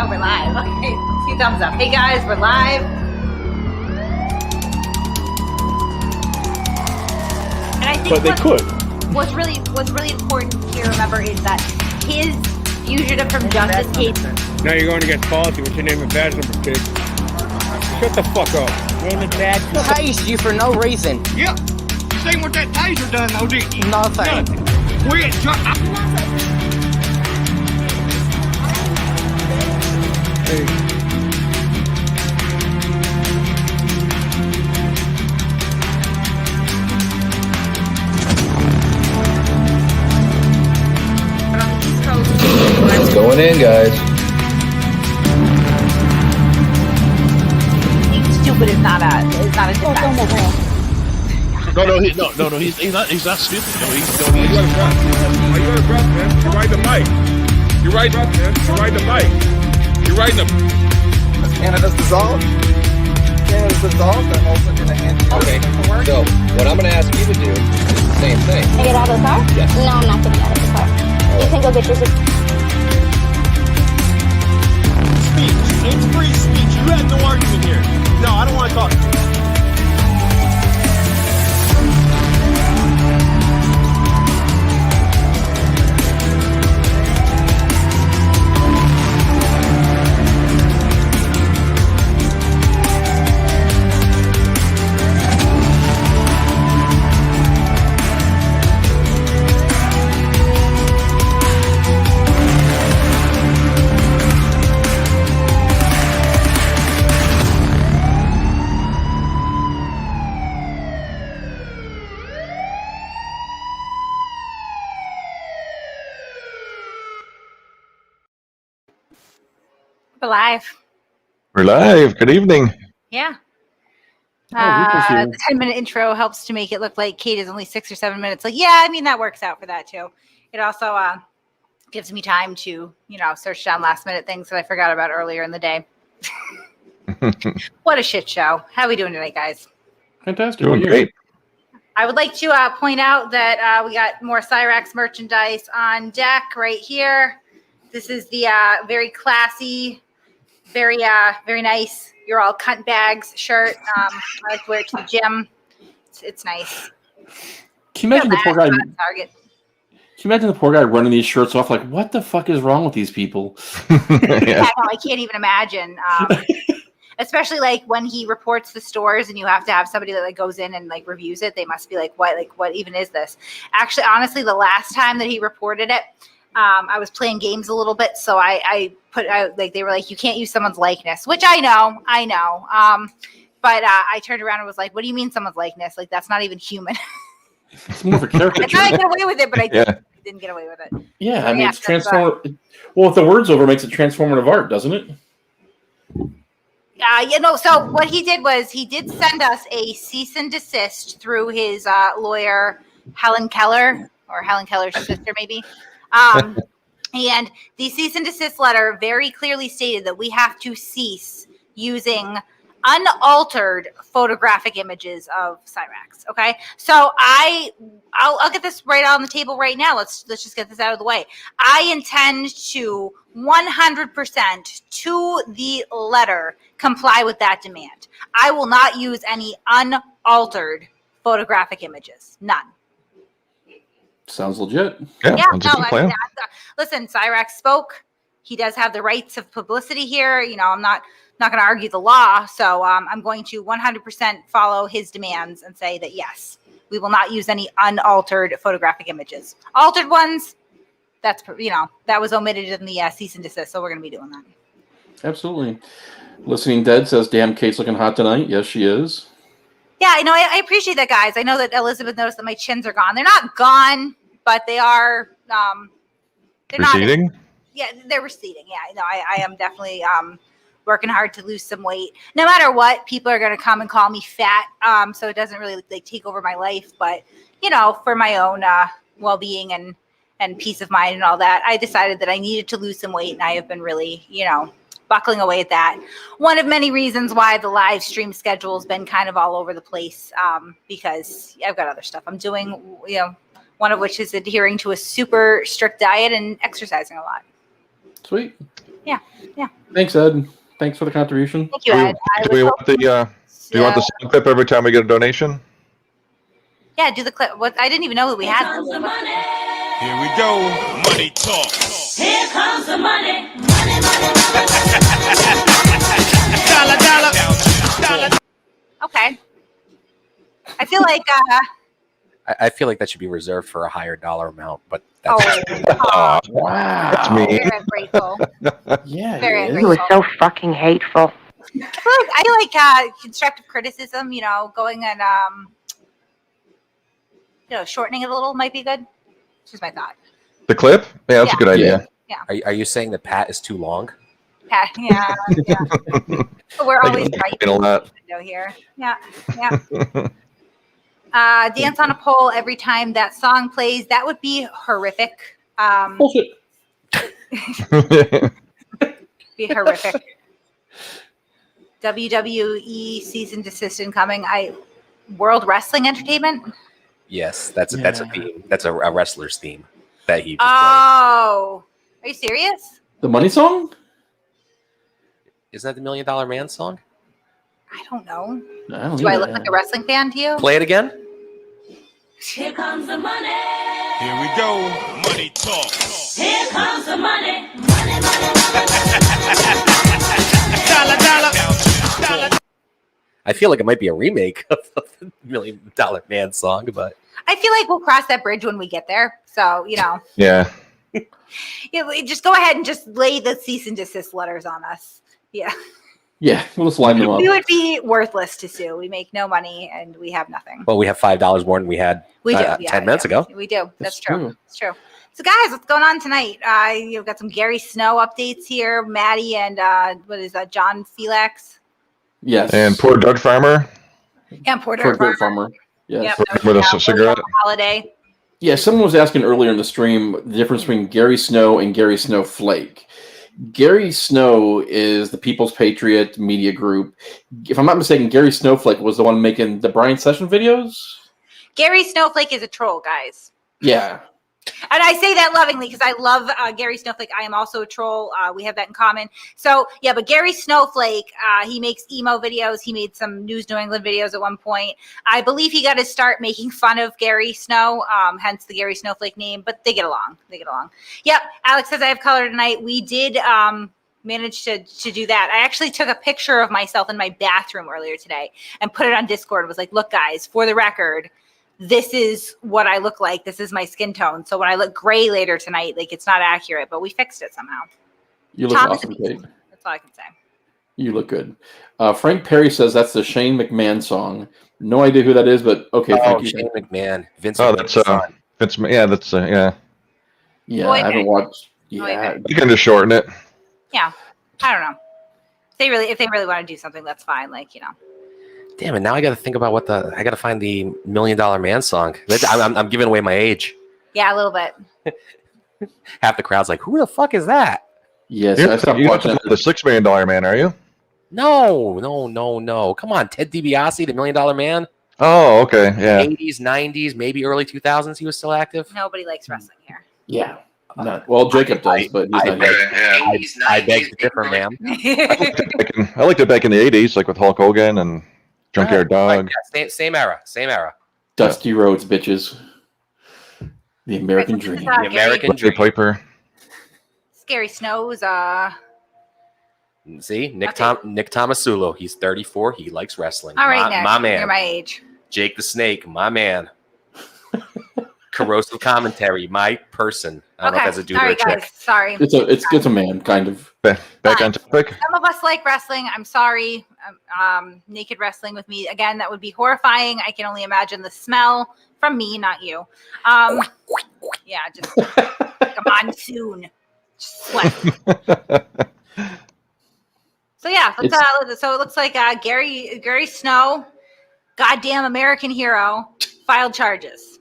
Oh, we're live. Okay, 2 thumbs up. Hey guys, we're live. And I think what's really important here, remember, is that his fugitive from justice case. Now you're going to get faulty with your name and badge number, kid. Shut the fuck up. Name and badge. Tased you for no reason. Yep. Same what that taser done, though, didn't you? Nothing. Quit. Hey. It's going in, guys. Being stupid is not a defense. No, he's not stupid. No, he's You got a breath. You got a breath, man. You're riding the mic. You're riding the mic. You're riding the. Canada's dissolved. Canada's dissolved. I'm also going to hand you. Okay. So what I'm going to ask you to do is the same thing. Can I get out of the car? Yes. No, I'm not getting out of the car. You can go get your. speech. It's free speech. You had no argument here. No, I don't want to talk. We're live. We're live. Good evening. Yeah. Oh, The 10-minute intro helps to make it look like Kate is only 6 or 7 minutes. Like, yeah, I mean, that works out for that too. It also gives me time to, search down last minute things that I forgot about earlier in the day. What a shit show. How are we doing tonight, guys? Fantastic. Doing great. I would like to point out that we got more Cyrax merchandise on deck right here. This is the very classy, very nice. You're all cunt bags shirt. I like to wear it to the gym. It's nice. Can you imagine the poor guy? Target. Can you imagine the poor guy running these shirts off? Like, what the fuck is wrong with these people? Yeah, no, I can't even imagine. Especially like when he reports the stores, and you have to have somebody that like goes in and like reviews it. They must be like, what even is this? Actually, honestly, the last time that he reported it, I was playing games a little bit, so I put out like they were like, you can't use someone's likeness, which I know. But I turned around and was like, what do you mean someone's likeness? Like that's not even human. It's more of a caricature. I tried to get away with it, but I didn't get away with it. Yeah, I mean, it's transformative. Well, if the word's over, it makes it transformative art, doesn't it? So what he did was he did send us a cease and desist through his lawyer, Helen Keller's sister, maybe. And the cease and desist letter very clearly stated that we have to cease using unaltered photographic images of Cyrax. Okay, so I'll get this right on the table right now. Let's just get this out of the way. I intend to 100% to the letter comply with that demand. I will not use any unaltered photographic images. None. Sounds legit. Yeah, plan. Listen, Cyrax spoke. He does have the rights of publicity here. I'm not going to argue the law. So I'm going to 100% follow his demands and say that, yes, we will not use any unaltered photographic images. Altered ones, that was omitted in the cease and desist. So we're going to be doing that. Absolutely. Listening Dead says, damn, Kate's looking hot tonight. Yes, she is. Yeah, I appreciate that, guys. I know that Elizabeth noticed that my chins are gone. They're not gone, but they are. They're receding? Yeah, they're receding. Yeah, I am definitely working hard to lose some weight. No matter what, people are going to come and call me fat, so it doesn't really take over my life. But for my own well-being and peace of mind and all that, I decided that I needed to lose some weight, and I have been really, buckling away at that. One of many reasons why the live stream schedule has been kind of all over the place, because I've got other stuff I'm doing, one of which is adhering to a super strict diet and exercising a lot. Sweet. Yeah. Thanks, Ed. Thanks for the contribution. Thank you, Ed. Do you want the sound clip every time we get a donation? Yeah, do the clip. What? I didn't even know that we had. Here we go. Money talk. Here comes the money. Dollar. Okay. I feel like. I feel like that should be reserved for a higher dollar amount, but Oh, that's Wow. Wow. me. very ungrateful. Yeah. Very it is. ungrateful. so fucking hateful. I like constructive criticism. Going and shortening it a little might be good. Just my thought. The clip? Yeah, that's a good idea. Are you saying that Pat is too long? Pat, yeah. But we're always right a lot. here. Yeah. Dance on a pole every time that song plays. That would be horrific. Bullshit. Be horrific. WWE season desist incoming. World Wrestling Entertainment. Yes, that's a theme. That's a wrestler's theme that he. Oh, are you serious? The money song? Isn't that the $1 Million Man song? I don't know. I don't Do I know. look like a wrestling fan to you? Play it again. Here comes the money. Here we go. Money talk. Here comes the money. Dollar. I feel like it might be a remake of the $1 Million Man song, but I feel like we'll cross that bridge when we get there. So Yeah. just go ahead and just lay the cease and desist letters on us. Yeah. Yeah, we'll just line them up. We would be worthless to sue. We make no money and we have nothing. well, we have $5 more than we had We do. 10 minutes ago. We do. That's That's true. true. It's true. So, guys, what's going on tonight? You've got some Gary Snow updates here. Maddie and what is that? John Felix. Yes. And poor Doug Farmer And Porter Kurt Farmer. Farmer. Yes. Yep, with a cigarette. Holiday. Yeah, someone was asking earlier in the stream the difference between Gary Snow and Gary Snowflake. Gary Snow is the People's Patriot Media Group. If I'm not mistaken, Gary Snowflake was the one making the Brian Session videos. Gary Snowflake is a troll, guys. Yeah. And I say that lovingly because I love Gary Snowflake. I am also a troll. We have that in common. So, yeah, but Gary Snowflake, he makes emo videos. He made some News New England videos at one point. I believe he got to start making fun of Gary Snow, hence the Gary Snowflake name, but they get along. Yep, Alex says I have color tonight. We did manage to do that. I actually took a picture of myself in my bathroom earlier today and put it on Discord. It was like, look, guys, for the record, this is what I look like. This is my skin tone. So when I look gray later tonight, like it's not accurate, but we fixed it somehow. You look Thomas awesome, Kate. That's all I can say. You look good. Frank Perry says that's the Shane McMahon song. No idea who that is, but okay. Oh, Thank you. Shane McMahon. Vince. Oh, McMahon's that's son. Vince. Yeah, that's yeah. Yeah, Boy I haven't band. watched. Boy Yeah, band. You can just shorten it. Yeah. I don't know. If they really want to do something, that's fine. Damn it! Now I got to think about I got to find the $1 Million Man song. I'm giving away my age. Yeah, a little bit. Half the crowd's like, "Who the fuck is that?" yes, You're I stopped not watching the $6 million man, are you? No. Come on, Ted DiBiase, the $1 Million Man. Oh, okay, yeah. 80s, 90s, maybe early 2000s. He was still active. Nobody likes wrestling here. Yeah. Not, well, Jacob does, but he's not here. I beg to differ, ma'am. I liked it back in the '80s, like with Hulk Hogan and Junkyard Dog. Yeah, same era. Dusty Rhodes, bitches. The American Dream. The American Rodney Dream. Piper. Scary Snows. See, Nick Tomasulo. He's 34. He likes wrestling. All right, my Nick, man. you're my age. Jake the Snake, my man. Corrosive Commentary, my person. I don't know if that's a dude or a chick. Guys. Sorry. It's a man, kind of. Back on topic. Some of us like wrestling. I'm sorry. Naked wrestling with me again. That would be horrifying. I can only imagine the smell from me, not you. Yeah, just come on soon. Just sweat. So yeah, so it looks like Gary Snow, goddamn American hero, filed charges.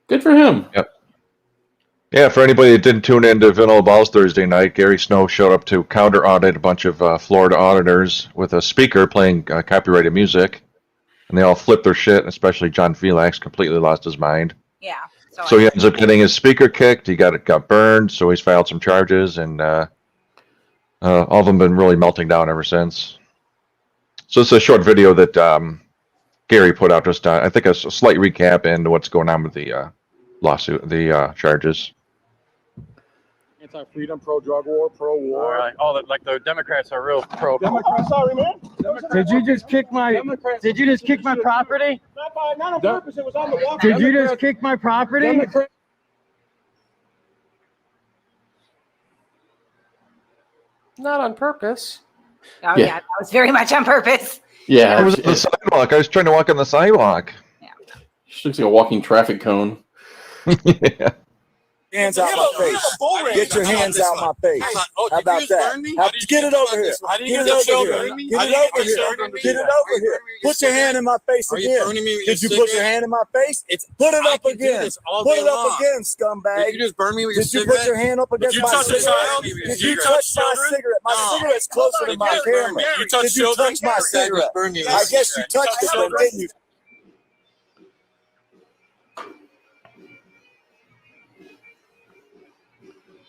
Good for him. Yep. Yeah, for anybody that didn't tune in to Vanilla Balls Thursday night, Gary Snow showed up to counter-audit a bunch of Florida auditors with a speaker playing copyrighted music, and they all flipped their shit, especially John Felix completely lost his mind. Yeah. So he ends up getting his speaker kicked. He got burned, so he's filed some charges, and All of them been really melting down ever since. So it's a short video that Gary put out, just I think a slight recap into what's going on with the lawsuit, the charges. Anti-freedom, pro-drug war, pro-war. All right. Oh, like the Democrats are real pro. Democrats, sorry, man. Did you just kick my? Did you just kick my property? Not on purpose. It was on the walk. Did you just kick my property? Not on purpose. Oh yeah, that was very much on purpose. Yeah, I was on the sidewalk. I was trying to walk on the sidewalk. She looks like a walking traffic cone. Yeah. Hands out my face. Get your hands out my face. How about that? Get it over here. Get it over here. Get it over here. Get it over here. Put your hand in my face again. Did you put your hand in my face? Put it up again. Put it up again, scumbag. Did you just burn me with your cigarette? Did you put your hand up against my cigarette? Did you touch my cigarette? My cigarette's closer to my camera. Did you touch my cigarette? I guess you touched it, then, didn't you?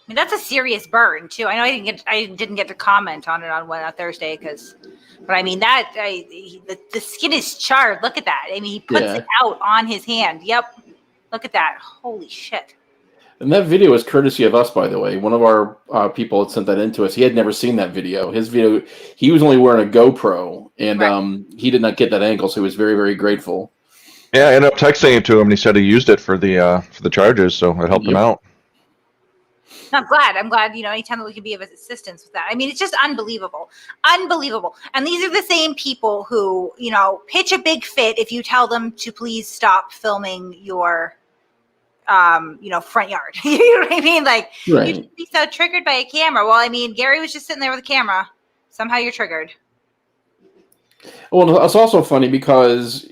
I mean, that's a serious burn too. I know I didn't get to comment on it on Thursday but I mean the skin is charred. Look at that. I mean, he puts it out on his hand. Yep. Look at that. Holy shit. And that video is courtesy of us, by the way. One of our people had sent that in to us. He had never seen that video. His video, he was only wearing a GoPro, and he did not get that angle, so he was very, very grateful. Yeah, I ended up texting it to him, and he said he used it for the charges, so it helped him out. I'm glad, anytime that we can be of assistance with that. I mean, it's just unbelievable. And these are the same people who, pitch a big fit if you tell them to please stop filming your, front yard. You know what I mean? Like, you should be so triggered by a camera. Well, I mean, Gary was just sitting there with a camera. Somehow you're triggered. Well, it's also funny because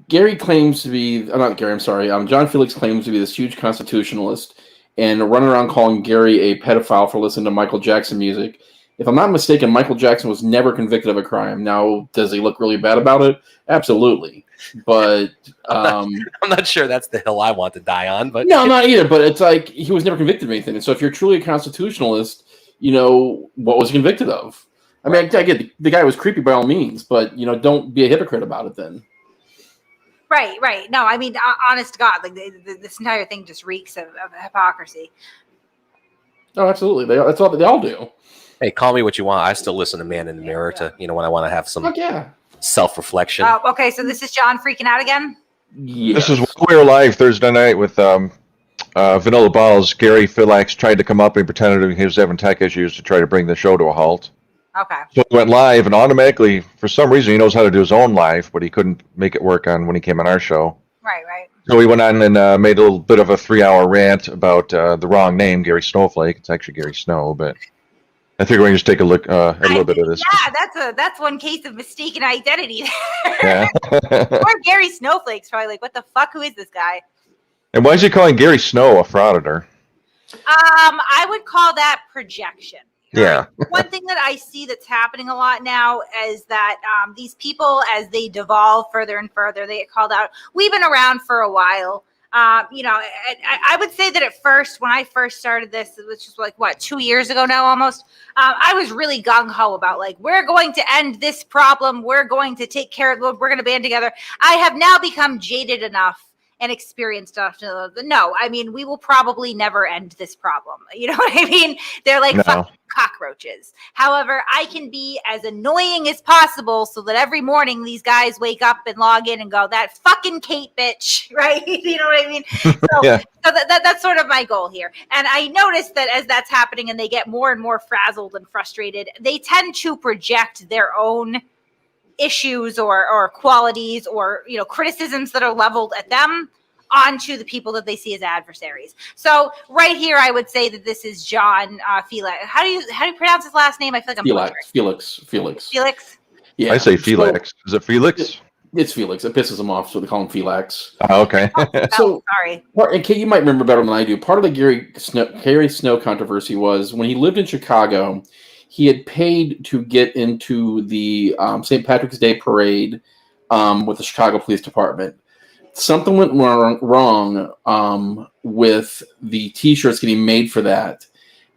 Gary claims to be, not Gary, I'm sorry. John Felix claims to be this huge constitutionalist and running around calling Gary a pedophile for listening to Michael Jackson music. If I'm not mistaken, Michael Jackson was never convicted of a crime. Now, does he look really bad about it? Absolutely. But I'm not sure that's the hill I want to die on. But no, not either. But it's like he was never convicted of anything. And so if you're truly a constitutionalist, what was he convicted of? I mean, I get the guy was creepy by all means, but, don't be a hypocrite about it then. Right. No, I mean, honest to God, like this entire thing just reeks of hypocrisy. Oh, absolutely. That's all they all do. Hey, call me what you want. I still listen to Man in the Mirror to, when I want to have some self-reflection. Okay, so this is John freaking out again? Yeah. This is We Were Live Thursday night with Vanilla Balls. Gary Philax tried to come up and pretended he was having tech issues to try to bring the show to a halt. Okay. So he went live, and automatically, for some reason, he knows how to do his own live, but he couldn't make it work when he came on our show. Right. So he went on and made a little bit of a 3-hour rant about the wrong name, Gary Snowflake. It's actually Gary Snow, but I figure we can just take a look at a little bit of this. Yeah, that's one case of mistaken identity there. Yeah. Poor Gary Snowflake's probably like, what the fuck? Who is this guy? And why is he calling Gary Snow a frauditor? I would call that projection. Yeah. One thing that I see that's happening a lot now is that these people, as they devolve further and further, they get called out. We've been around for a while. I would say that at first, when I first started this, which was like, 2 years ago now almost, I was really gung-ho about like, we're going to end this problem. We're going to take care of it. We're going to band together. I have now become jaded enough and experienced enough to know, I mean, we will probably never end this problem. You know what I mean? They're like fucking cockroaches. However, I can be as annoying as possible so that every morning these guys wake up and log in and go, that fucking Kate bitch, right? You know what I mean? So, so that's sort of my goal here. And I noticed that as that's happening and they get more and more frazzled and frustrated, they tend to project their own issues or qualities or criticisms that are leveled at them onto the people that they see as adversaries. So right here, I would say that this is John Felix. How do you pronounce his last name? I feel like I'm Felix. Felix. Yeah, I say Felix. Is it Felix? It's Felix. It pisses him off, so they call him Felix. Oh, okay. So sorry. And Kate, you might remember better than I do. Part of the Gary Snow controversy was when he lived in Chicago. He had paid to get into the St. Patrick's Day parade with the Chicago Police Department. Something went wrong with the T-shirts getting made for that,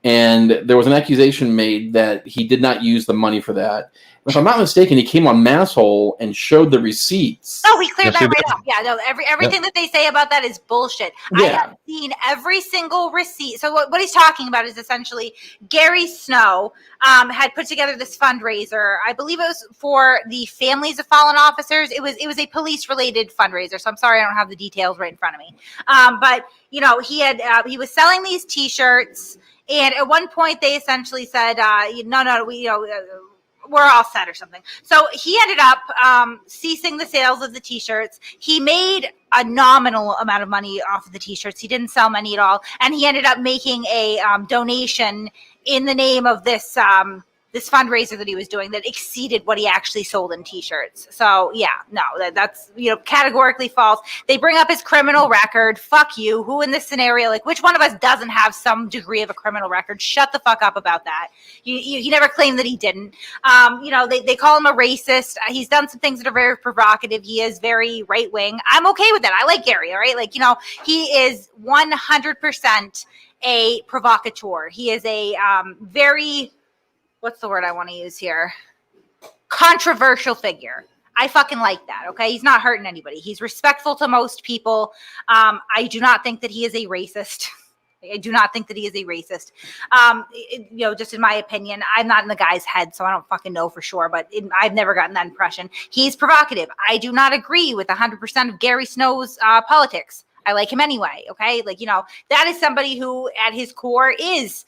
and there was an accusation made that he did not use the money for that. If I'm not mistaken, he came on Masshole and showed the receipts. Oh, he cleared Yes, he that right did. up. Yeah, no, everything that they say about that is bullshit. I Yeah. have seen every single receipt. So what he's talking about is essentially Gary Snow had put together this fundraiser. I believe it was for the families of fallen officers. It was a police related fundraiser. So I'm sorry I don't have the details right in front of me. But you know, he was selling these T-shirts, and at one point they essentially said, we're all set or something. So he ended up ceasing the sales of the T-shirts. He made a nominal amount of money off of the T-shirts. He didn't sell many at all, and he ended up making a donation in the name of this this fundraiser that he was doing that exceeded what he actually sold in T-shirts. So yeah, no, that's categorically false. They bring up his criminal record. Fuck you. Who in this scenario, like which one of us doesn't have some degree of a criminal record? Shut the fuck up about that. He never claimed that he didn't. They call him a racist. He's done some things that are very provocative. He is very right wing. I'm okay with that. I like Gary. All right, he is 100% a provocateur. He is a very what's the word I want to use here? Controversial figure. I fucking like that. Okay. He's not hurting anybody. He's respectful to most people. I do not think that he is a racist. I do not think that he is a racist. Just in my opinion, I'm not in the guy's head, so I don't fucking know for sure, but I've never gotten that impression. He's provocative. I do not agree with 100% of Gary Snow's politics. I like him anyway. Okay. That is somebody who at his core is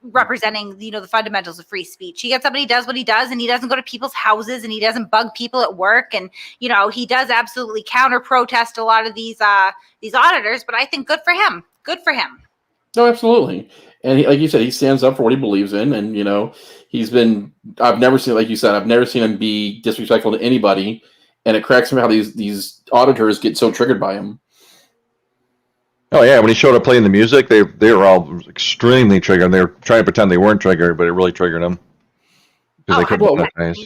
representing the fundamentals of free speech. He gets up and he does what he does, and he doesn't go to people's houses, and he doesn't bug people at work, and he does absolutely counter protest a lot of these auditors. But I think good for him. No, absolutely. And like you said, he stands up for what he believes in, and I've never seen him be disrespectful to anybody, and it cracks me how these auditors get so triggered by him. Oh yeah, when he showed up playing the music, they were all extremely triggered. They were trying to pretend they weren't triggered, but it really triggered them because they couldn't look nice.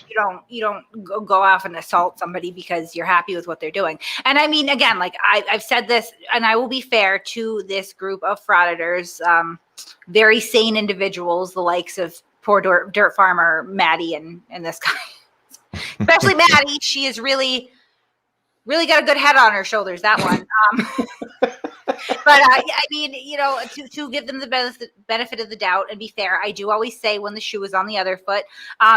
You don't go off and assault somebody because you're happy with what they're doing. And I mean, again, like I've said this, and I will be fair to this group of frauditors, very sane individuals, the likes of poor dirt farmer Maddie and this guy, especially Maddie. She is really got a good head on her shoulders. That one. But I mean, to give them the benefit of the doubt and be fair, I do always say when the shoe is on the other foot,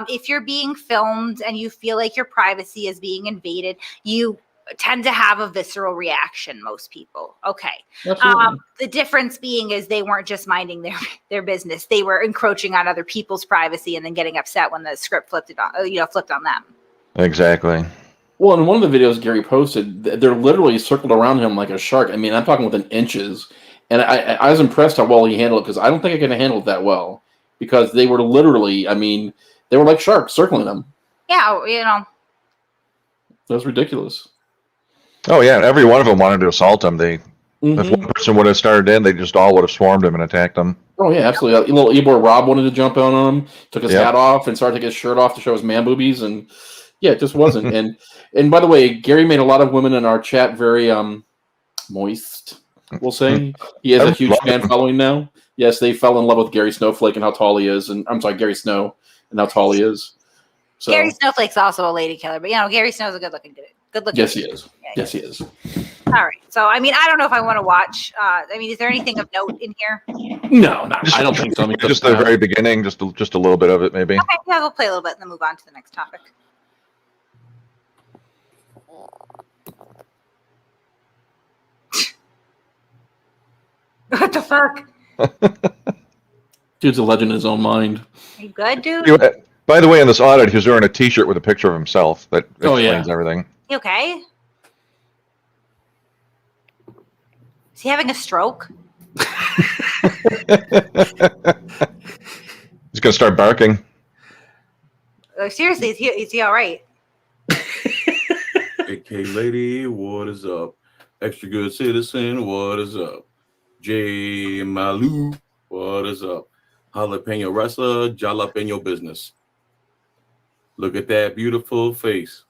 if you're being filmed and you feel like your privacy is being invaded, you tend to have a visceral reaction. Most people, okay. The difference being is they weren't just minding their business; they were encroaching on other people's privacy and then getting upset when the script flipped on them. Exactly. Well, in one of the videos Gary posted, they're literally circled around him like a shark. I mean, I'm talking within inches. And I was impressed how well he handled it, because I don't think I could have handled it that well. Because they were literally, they were like sharks circling him. Yeah, That was ridiculous. Oh yeah, every one of them wanted to assault him. If one person would have started in, they just all would have swarmed him and attacked him. Oh yeah, absolutely. Little Ebor Rob wanted to jump on him, took his hat off and started to take his shirt off to show his man boobies, and yeah, it just wasn't. And by the way, Gary made a lot of women in our chat very moist, we'll say. He has a huge fan following now. Yes, they fell in love with Gary Snowflake and how tall he is. And I'm sorry, Gary Snow and how tall he is. So, Gary Snowflake's also a lady killer, but Gary Snow's a good looking dude. Yes, he is. Yes, he is. All right. So, I don't know if I want to watch. Is there anything of note in here? No, I don't think so. Just the very beginning, just a little bit of it, maybe. Okay, yeah, we'll play a little bit and then move on to the next topic. What the fuck? Dude's a legend in his own mind. Are you good, dude? By the way, in this audit, he's wearing a T-shirt with a picture of himself. That explains everything. You okay? Is he having a stroke? He's gonna start barking. Seriously, is he all right? AK Lady, what is up? Extra Good Citizen, what is up? J Malu, what is up? Jalapeno Wrestler, Jalapeno Business. Look at that beautiful face.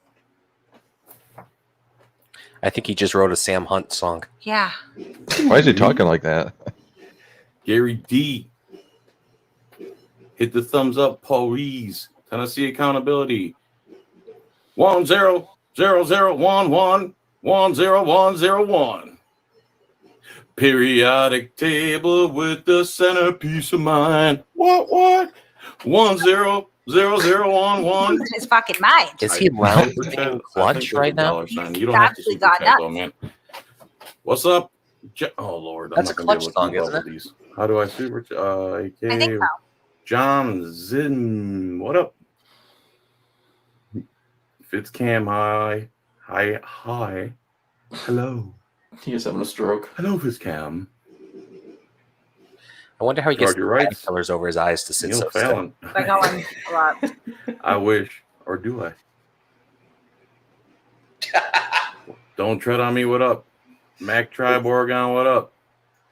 I think he just wrote a Sam Hunt song. Yeah. Why is he talking like that? Gary D. Hit the thumbs up, Paul Rees. Tennessee Accountability. 100011 10101. Periodic table with the centerpiece of mine. What? 100011. His fucking mind. Is he loud clutch right now? You don't have to super chat though, man. What's up? Oh Lord, that's a clutch song, isn't it? These. How do I super? I think so. John Zinn, what up? Fitzcam, hi. Hello. He is having a stroke. Hello, Fitzcam. I wonder how he gets the right colors over his eyes to sit so still. I know him a lot. I wish, or do I? Don't tread on me. What up? Mac Tribe Oregon, what up?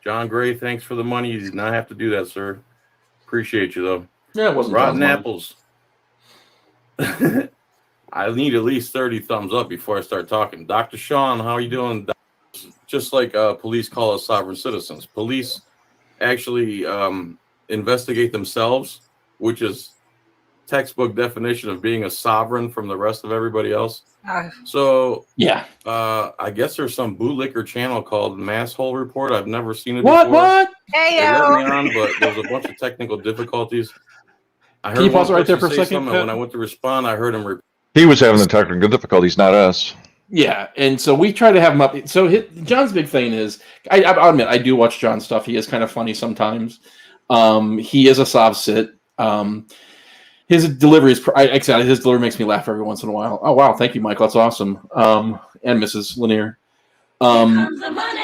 John Gray, thanks for the money. You did not have to do that, sir. Appreciate you, though. Yeah, it wasn't Rotten John's apples. I need at least 30 thumbs up before I start talking. Dr. Sean, how are you doing? Just like police call us sovereign citizens. Police actually investigate themselves, which is textbook definition of being a sovereign from the rest of everybody else. So yeah, I guess there's some bootlicker channel called Masshole Report. I've never seen it before. What? Hey, they let me on, but there was a bunch of technical difficulties. I heard Can you pause it right there for a say second? something, and when I went to respond, I heard him. He was having the technical difficulties, not us. Yeah, and so we try to have him up. So John's big thing is, I'll admit, I do watch John's stuff. He is kind of funny sometimes. He is a sob sit. His delivery is, his delivery makes me laugh every once in a while. Oh, wow. Thank you, Michael. That's awesome. And Mrs. Lanier. Here comes the money.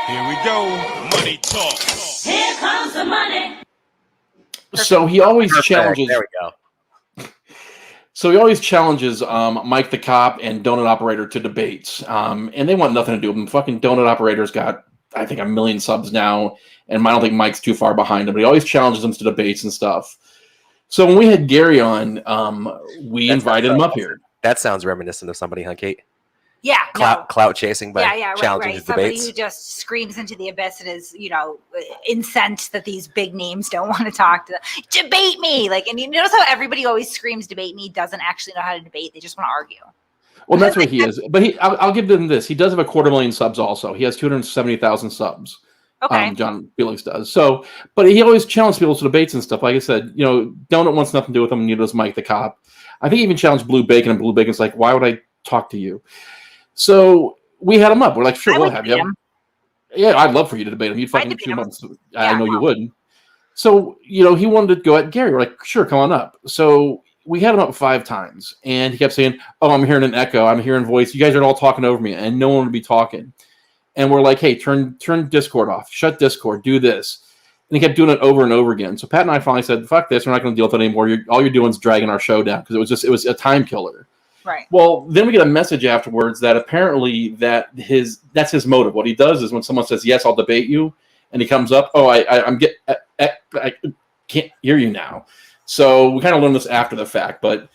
Here we go. Money talk. Here comes the money. So he always challenges. There we go. So he always challenges Mike the Cop and Donut Operator to debates. And they want nothing to do with him. Fucking Donut Operator's got, I think, 1 million subs now. And I don't think Mike's too far behind him. But he always challenges them to debates and stuff. So when we had Gary on, we invited him up here. That sounds reminiscent of somebody, huh, Kate? Yeah. Clout chasing by challenging Right. the Somebody debates. who just screams into the abyss and is, incensed that these big names don't want to talk to them. Debate me! And you notice how everybody always screams debate me, doesn't actually know how to debate. They just want to argue. Well, that's what he is. But I'll give them this. He does have 250,000 subs also. He has 270,000 subs. Okay. John Felix does. So, but he always challenges people to debates and stuff. Like I said, Donut wants nothing to do with him, neither does Mike the Cop. I think he even challenged Blue Bacon, and Blue Bacon's like, why would I talk to you? So we had him up. We're like, sure, we'll have you. Yeah, I'd love for you to debate him. You'd fucking 2 months. I know you would. So, he wanted to go at Gary. We're like, sure, come on up. So we had him up 5 times, and he kept saying, oh, I'm hearing an echo. I'm hearing voice. You guys are all talking over me, and no one would be talking. And we're like, hey, turn Discord off. Shut Discord. Do this. And he kept doing it over and over again. So Pat and I finally said, fuck this. We're not going to deal with it anymore. All you're doing is dragging our show down, because it was a time killer. Right. Well, then we get a message afterwards that apparently that's his motive. What he does is when someone says, yes, I'll debate you, and he comes up, oh, I can't hear you now. So we kind of learned this after the fact. But,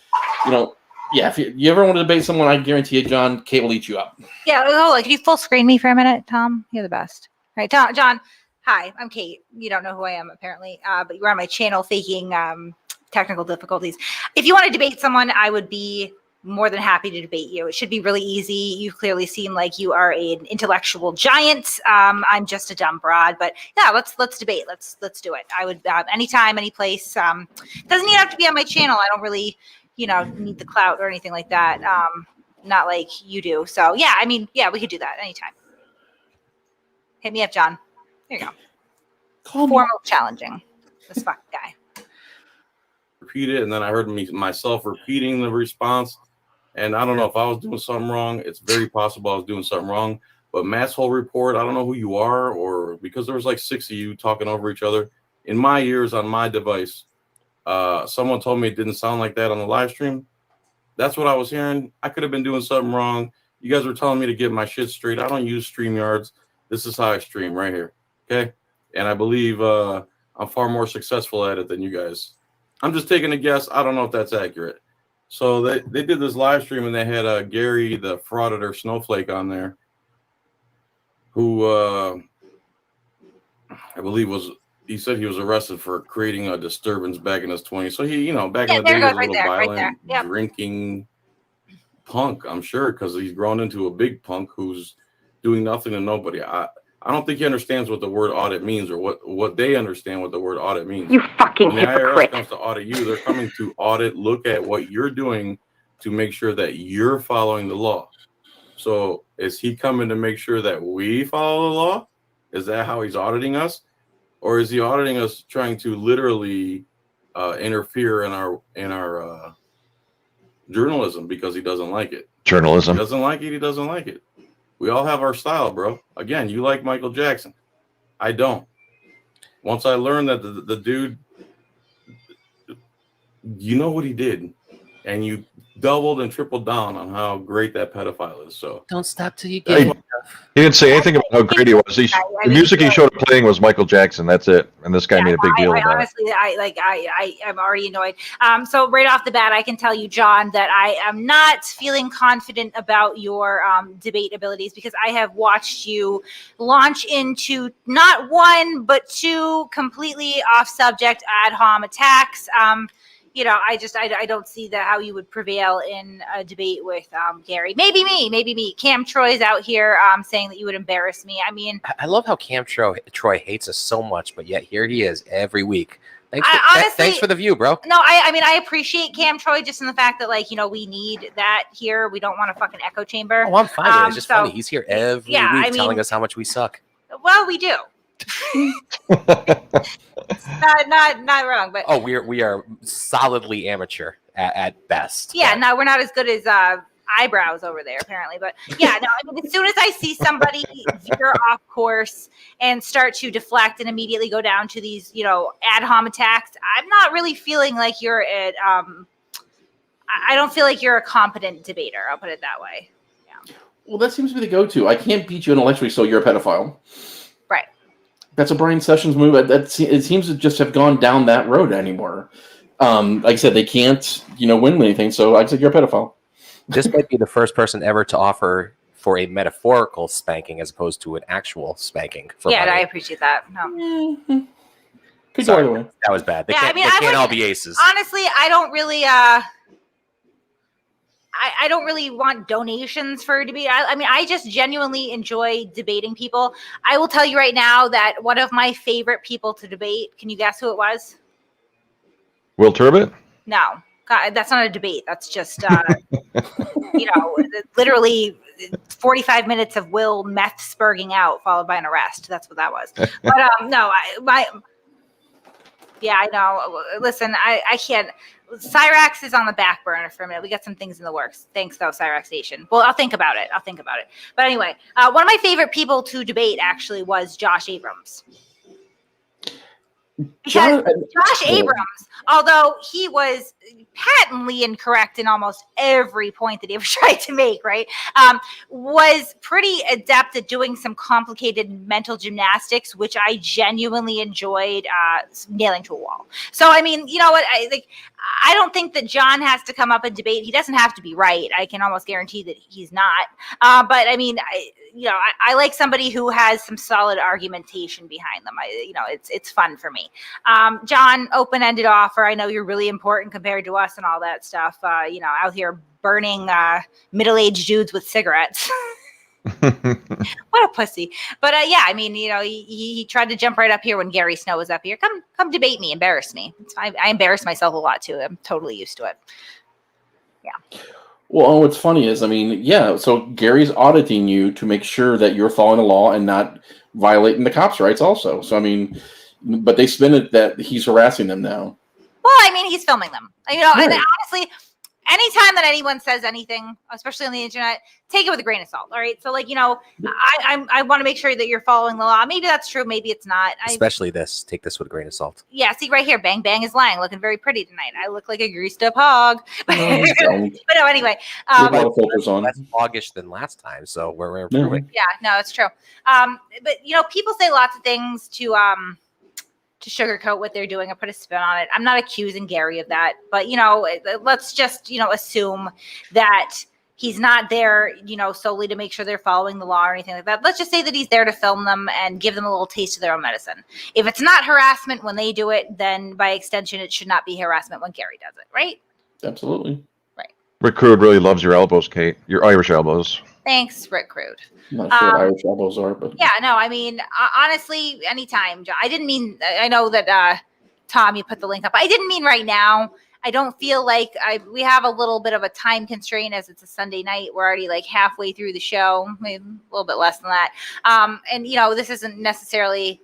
yeah, if you ever want to debate someone, I guarantee you, John, Kate will eat you up. Yeah, can you full screen me for a minute, Tom? You're the best. All right, John, hi, I'm Kate. You don't know who I am, apparently, but you're on my channel faking technical difficulties. If you want to debate someone, I would be more than happy to debate you. It should be really easy. You clearly seem like you are an intellectual giant. I'm just a dumb broad, but yeah, let's debate. Let's do it. I would anytime, any place. Doesn't even have to be on my channel. I don't really, need the clout or anything like that. Not like you do. So yeah, we could do that anytime. Hit me up, John. There you go. Formal challenging. This fucking guy. Repeat it, and then I heard myself repeating the response. And I don't know if I was doing something wrong. It's very possible I was doing something wrong. But Masshole Report, I don't know who you are, or because there was like 6 of you talking over each other. In my ears on my device, someone told me it didn't sound like that on the live stream. That's what I was hearing. I could have been doing something wrong. You guys were telling me to get my shit straight. I don't use StreamYards. This is how I stream right here. Okay? And I believe I'm far more successful at it than you guys. I'm just taking a guess. I don't know if that's accurate. So they did this live stream, and they had Gary, the frauditor snowflake, on there, who I believe was he said he was arrested for creating a disturbance back in his 20s. So he, back in the there day, he was goes a right little there, right violent, there. Yep. drinking punk, I'm sure, because he's grown into a big punk who's doing nothing to nobody. I don't think he understands what the word audit means, or what they understand what the word audit means. You fucking when the IRS hypocrite. comes to audit you, they're coming to audit, look at what you're doing to make sure that you're following the law. So is he coming to make sure that we follow the law? Is that how he's auditing us? Or is he auditing us trying to literally interfere in our journalism because he doesn't like it? Journalism. He doesn't like it. He doesn't like it. We all have our style, bro. Again, you like Michael Jackson. I don't. Once I learned that the dude, you know what he did, and you doubled and tripled down on how great that pedophile is. So don't stop till you get He didn't say anything about how great he was. The music he showed up playing was Michael Jackson. That's it. And this guy made a big deal about honestly, I'm already annoyed. So right off the bat, I can tell you, John, that I am not feeling confident about your debate abilities, because I have watched you launch into not one but two completely off-subject ad hom attacks. I don't see how you would prevail in a debate with Gary. Maybe me. Cam Troy's out here saying that you would embarrass me. I mean, I love how Cam Troy hates us so much, but yet here he is every week. Thanks for the view, bro. No, I appreciate Cam Troy just in the fact that, we need that here. We don't want a fucking echo chamber. Oh, I'm fine with it. It's just funny. He's here every week telling us how much we suck. Well, we do. not wrong, but we are solidly amateur at best. Yeah, no, we're not as good as eyebrows over there apparently, but yeah, no, I mean, as soon as I see somebody veer off course and start to deflect and immediately go down to these ad hom attacks, I'm not really feeling like you're at I don't feel like you're a competent debater, I'll put it that way. Yeah. Well, that seems to be the go-to. I can't beat you intellectually, so you're a pedophile. Right. That's a Brian Sessions move. It seems to just have gone down that road anymore. Like I said, they can't, win anything. So like I said, you're a pedophile. This might be the first person ever to offer for a metaphorical spanking as opposed to an actual spanking. Yeah, money. I appreciate that. No. Could go either way. That was bad. They Yeah, can't, I mean, they I can't would- all be aces. Honestly, I don't really I don't really want donations for a debate. I mean, I just genuinely enjoy debating people. I will tell you right now that one of my favorite people to debate, can you guess who it was? Will Turbot? No, God, that's not a debate. That's just, literally 45 minutes of Will meth spurging out followed by an arrest. That's what that was. But no, I know. Listen, I can't. Cyrax is on the back burner for a minute. We got some things in the works. Thanks, though, Cyrax Nation. Well, I'll think about it. But anyway, one of my favorite people to debate actually was Josh Abrams. Because Josh Abrams, although he was patently incorrect in almost every point that he ever tried to make, right, was pretty adept at doing some complicated mental gymnastics, which I genuinely enjoyed nailing to a wall. So, I mean, you know what? I don't think that John has to come up and debate. He doesn't have to be right. I can almost guarantee that he's not. But I mean, I like somebody who has some solid argumentation behind them. It's fun for me. John, open-ended offer. I know you're really important compared to us and all that stuff. Out here burning middle-aged dudes with cigarettes. What a pussy. But yeah, I mean, he tried to jump right up here when Gary Snow was up here. Come debate me, embarrass me. I embarrass myself a lot too. I'm totally used to it. Yeah. Well, what's funny is, I mean, yeah, so Gary's auditing you to make sure that you're following the law and not violating the cops' rights also. So, I mean, but they spin it that he's harassing them now. Well, I mean, he's filming them. And honestly, anytime that anyone says anything, especially on the internet, take it with a grain of salt. All right. So, I want to make sure that you're following the law. Maybe that's true. Maybe it's not. Especially this. Take this with a grain of salt. Yeah. See right here. Bang Bang is lying. Looking very pretty tonight. I look like a greased up hog. But no, anyway. Filters on. Less hoggish than last time. So we're improving. Yeah. No, it's true. But people say lots of things to sugarcoat what they're doing or put a spin on it. I'm not accusing Gary of that, but let's just assume that He's not there, solely to make sure they're following the law or anything like that. Let's just say that he's there to film them and give them a little taste of their own medicine. If it's not harassment when they do it, then by extension, it should not be harassment when Gary does it, right? Absolutely. Right. Rick Crude really loves your elbows, Kate. Your Irish elbows. Thanks, Rick Crude. I'm not sure what Irish elbows are, but yeah, no, I mean, honestly, anytime. I didn't mean, I know that, Tom, you put the link up. I didn't mean right now. I don't feel like we have a little bit of a time constraint as it's a Sunday night. We're already like halfway through the show, maybe a little bit less than that. And, this isn't necessarily,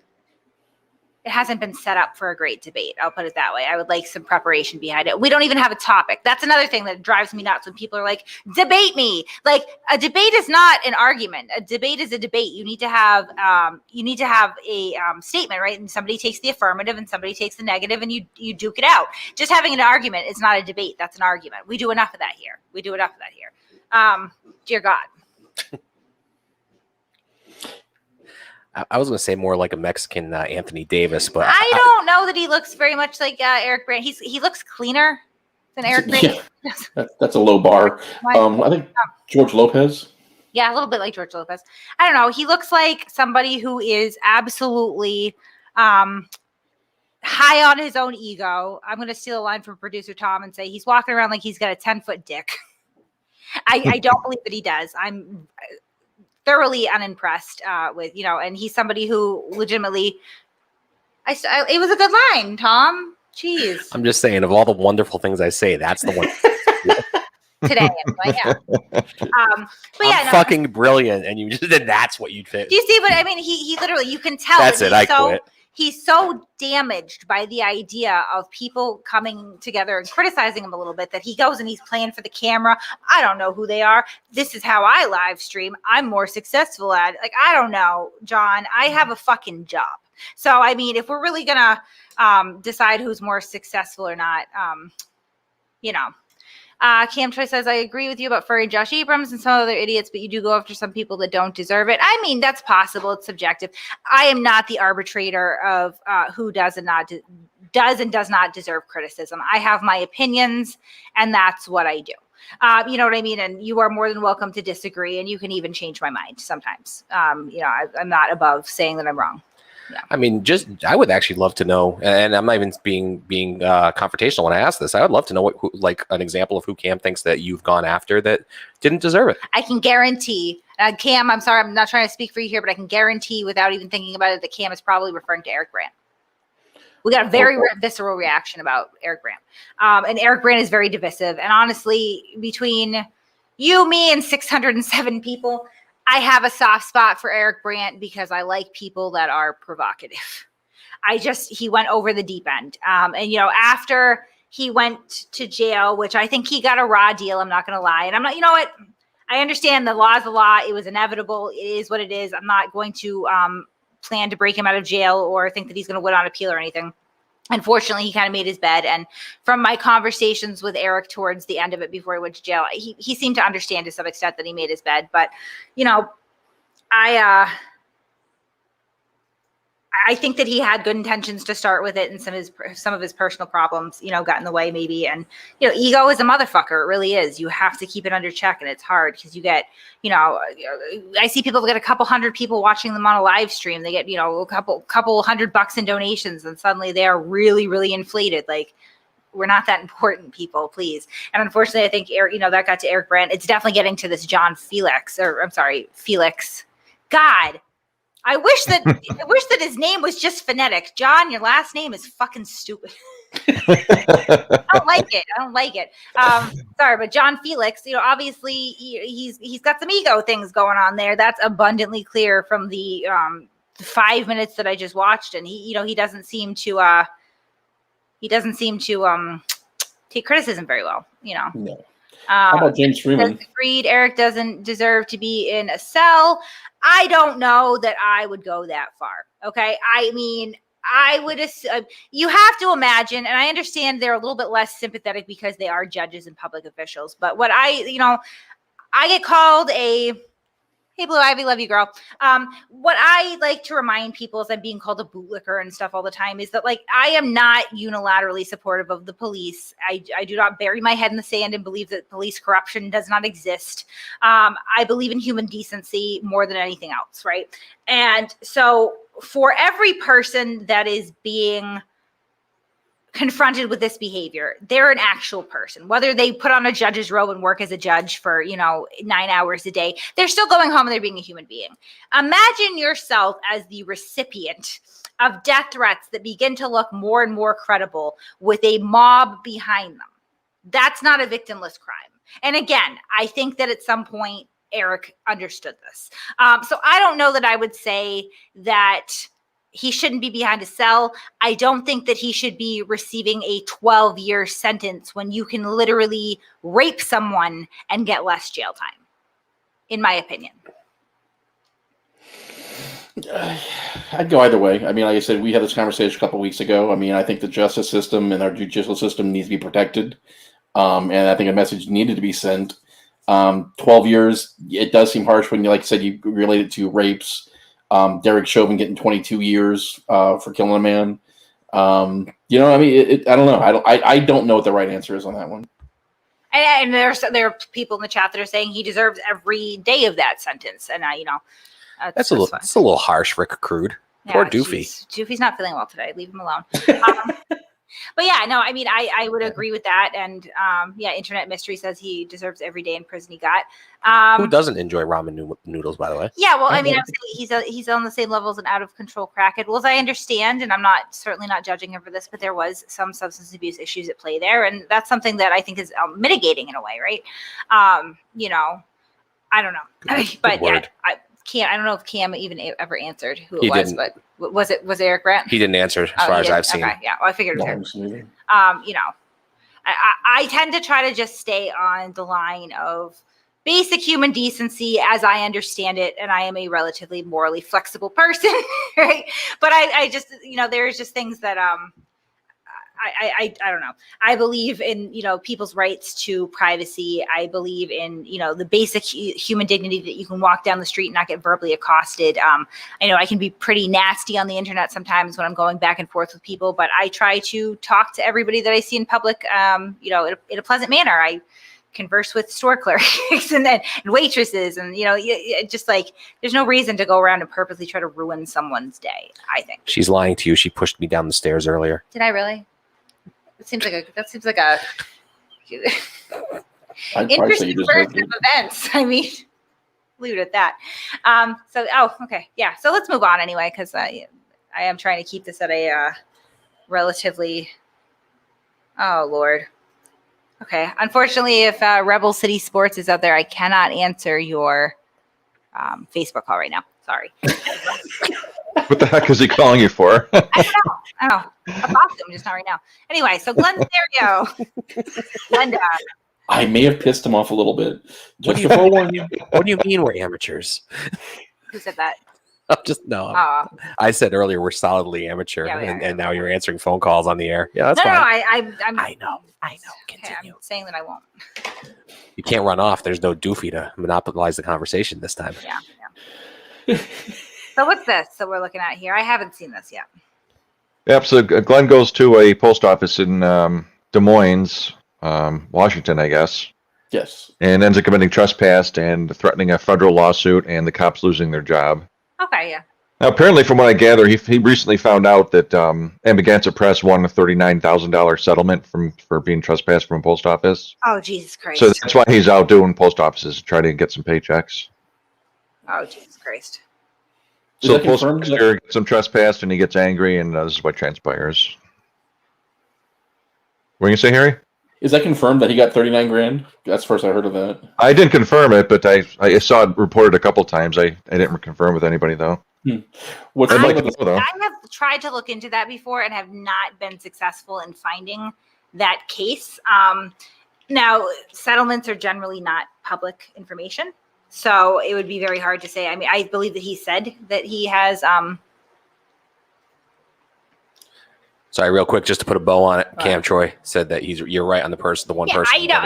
it hasn't been set up for a great debate. I'll put it that way. I would like some preparation behind it. We don't even have a topic. That's another thing that drives me nuts when people are like, debate me. Like, a debate is not an argument. A debate is a debate. You need to have a statement, right? And somebody takes the affirmative and somebody takes the negative, and you duke it out. Just having an argument is not a debate. That's an argument. We do enough of that here. Dear God. I was going to say more like a Mexican Anthony Davis, but I don't know that he looks very much like Eric Brandt. He looks cleaner than Eric Brandt. Yeah, that's a low bar. I think George Lopez. Yeah, a little bit like George Lopez. I don't know. He looks like somebody who is absolutely high on his own ego. I'm going to steal a line from producer Tom and say he's walking around like he's got a 10-foot dick. I don't believe that he does. I'm thoroughly unimpressed with, and he's somebody who legitimately, it was a good line, Tom. Jeez. I'm just saying, of all the wonderful things I say, that's the one. Today, anyway, yeah. But yeah, I'm fucking brilliant, and you just did. That's what you'd fit. Do you see? But I mean, he literally, you can tell. That's it. I quit. He's so damaged by the idea of people coming together and criticizing him a little bit that he goes and he's playing for the camera. I don't know who they are. This is how I live stream. I'm more successful at it. Like, I don't know, John. I have a fucking job. So, I mean, if we're really going to decide who's more successful or not, Cam Troy says, I agree with you about Furry and Josh Abrams and some other idiots, but you do go after some people that don't deserve it. I mean, that's possible. It's subjective. I am not the arbitrator of who does and does not deserve criticism. I have my opinions, and that's what I do. You know what I mean? And you are more than welcome to disagree, and you can even change my mind sometimes. I'm not above saying that I'm wrong. Yeah. I mean, I would actually love to know, and I'm not even being confrontational when I ask this. I would love to know like an example of who Cam thinks that you've gone after that didn't deserve it. I can guarantee, Cam, I'm sorry, I'm not trying to speak for you here, but I can guarantee without even thinking about it that Cam is probably referring to Eric Brandt. We got a very visceral reaction about Eric Brandt. And Eric Brandt is very divisive. And honestly, between you, me, and 607 people, I have a soft spot for Eric Brandt because I like people that are provocative. He went over the deep end. And, after he went to jail, which I think he got a raw deal, I'm not going to lie. And I'm not, you know what? I understand the law is the law. It was inevitable. It is what it is. I'm not going to plan to break him out of jail or think that he's going to win on appeal or anything. Unfortunately, he kind of made his bed. And from my conversations with Eric towards the end of it before he went to jail, he seemed to understand to some extent that he made his bed. But, I think that he had good intentions to start with it, and some of his personal problems, got in the way maybe. And, ego is a motherfucker. It really is. You have to keep it under check, and it's hard because you get, I see people get a couple hundred people watching them on a live stream. They get, a couple $100 in donations, and suddenly they are really, really inflated. Like, we're not that important, people, please. And unfortunately, I think Eric, that got to Eric Brandt. It's definitely getting to this Felix. God. I wish that his name was just phonetic. John, your last name is fucking stupid. I don't like it. Sorry, but John Felix, obviously he's got some ego things going on there. That's abundantly clear from the 5 minutes that I just watched, and he doesn't seem to take criticism very well. No. How about James Freeman? Agreed. Eric doesn't deserve to be in a cell. I don't know that I would go that far. Okay. I mean, I would assume, you have to imagine, and I understand they're a little bit less sympathetic because they are judges and public officials. But what I get called a Hey, Blue Ivy, love you, girl. What I like to remind people as I'm being called a bootlicker and stuff all the time is that, like, I am not unilaterally supportive of the police. I do not bury my head in the sand and believe that police corruption does not exist. I believe in human decency more than anything else, right? And so for every person that is being confronted with this behavior, they're an actual person. Whether they put on a judge's robe and work as a judge for 9 hours a day, they're still going home and they're being a human being. Imagine yourself as the recipient of death threats that begin to look more and more credible with a mob behind them. That's not a victimless crime. And again, I think that at some point Eric understood this. So I don't know that I would say that he shouldn't be behind a cell. I don't think that he should be receiving a 12-year sentence when you can literally rape someone and get less jail time, in my opinion. I'd go either way. I mean, like I said, we had this conversation a couple of weeks ago. I mean, I think the justice system and our judicial system needs to be protected. And I think a message needed to be sent. 12 years, it does seem harsh when, like I said, you relate it to rapes. Derek Chauvin getting 22 years for killing a man. I mean, I don't know. I don't know what the right answer is on that one. And there are people in the chat that are saying he deserves every day of that sentence. And That's a little harsh, Rick Crude. Yeah, Poor Doofy. Doofy's not feeling well today. Leave him alone. But yeah, no, I mean, I would agree with that. And Internet Mystery says he deserves every day in prison he got. Who doesn't enjoy ramen noodles, by the way? Yeah, well, I mean, I'm saying he's on the same level as an out of control crackhead. Well, as I understand, and I'm certainly not judging him for this, but there was some substance abuse issues at play there, and that's something that I think is mitigating in a way, right? I don't know, but yeah, I don't know if Cam even ever answered who it was, but was it Eric Brandt? He didn't answer as far as I've seen. Okay, yeah, well, I figured it was Eric. I tend to try to just stay on the line of basic human decency as I understand it, and I am a relatively morally flexible person, right? But I just, there's just things that I don't know. I believe in, people's rights to privacy. I believe in, the basic human dignity that you can walk down the street and not get verbally accosted. I know I can be pretty nasty on the internet sometimes when I'm going back and forth with people, but I try to talk to everybody that I see in public, in a pleasant manner. I converse with store clerks and waitresses, and just like there's no reason to go around and purposely try to ruin someone's day. I think she's lying to you. She pushed me down the stairs earlier. Did I really? That seems like a interesting version of events. I mean, leave it at that. Okay, yeah. So let's move on anyway, because I am trying to keep this at a relatively. Oh Lord. Okay. Unfortunately, if Rebel City Sports is out there, I cannot answer your Facebook call right now. Sorry. What the heck is he calling you for? I don't know. A costume, just not right now. Anyway, so Glenn Cerio. Glenda. I may have pissed him off a little bit. What do you mean we're amateurs? Who said that? I said earlier we're solidly amateur, and now you're answering phone calls on the air. Yeah, that's fine. I know. Continue. Okay, I'm saying that I won't. You can't run off. There's no Doofy to monopolize the conversation this time. Yeah. So what's this that we're looking at here? I haven't seen this yet. Yep. So Glenn goes to a post office in Des Moines, Washington, I guess. Yes. And ends up committing trespass and threatening a federal lawsuit, and the cops losing their job. Okay, yeah. Now, apparently, from what I gather, he recently found out that Amagansett Press won a $39,000 settlement for being trespassed from a post office. Oh, Jesus Christ. So that's why he's out doing post offices to try to get some paychecks. Oh, Jesus Christ. So the postmaster gets him trespassed, and he gets angry, and this is what transpires. What are you going to say, Harry? Is that confirmed that he got 39 grand? That's the first I heard of that. I didn't confirm it, but I saw it reported a couple times. I didn't confirm with anybody, though. What's I have tried to look into that before and have not been successful in finding that case. Now, settlements are generally not public information, so it would be very hard to say. I mean, I believe that he said that he has Sorry, real quick, just to put a bow on it. Cam Troy said that you're right on the one Yeah, person. I know.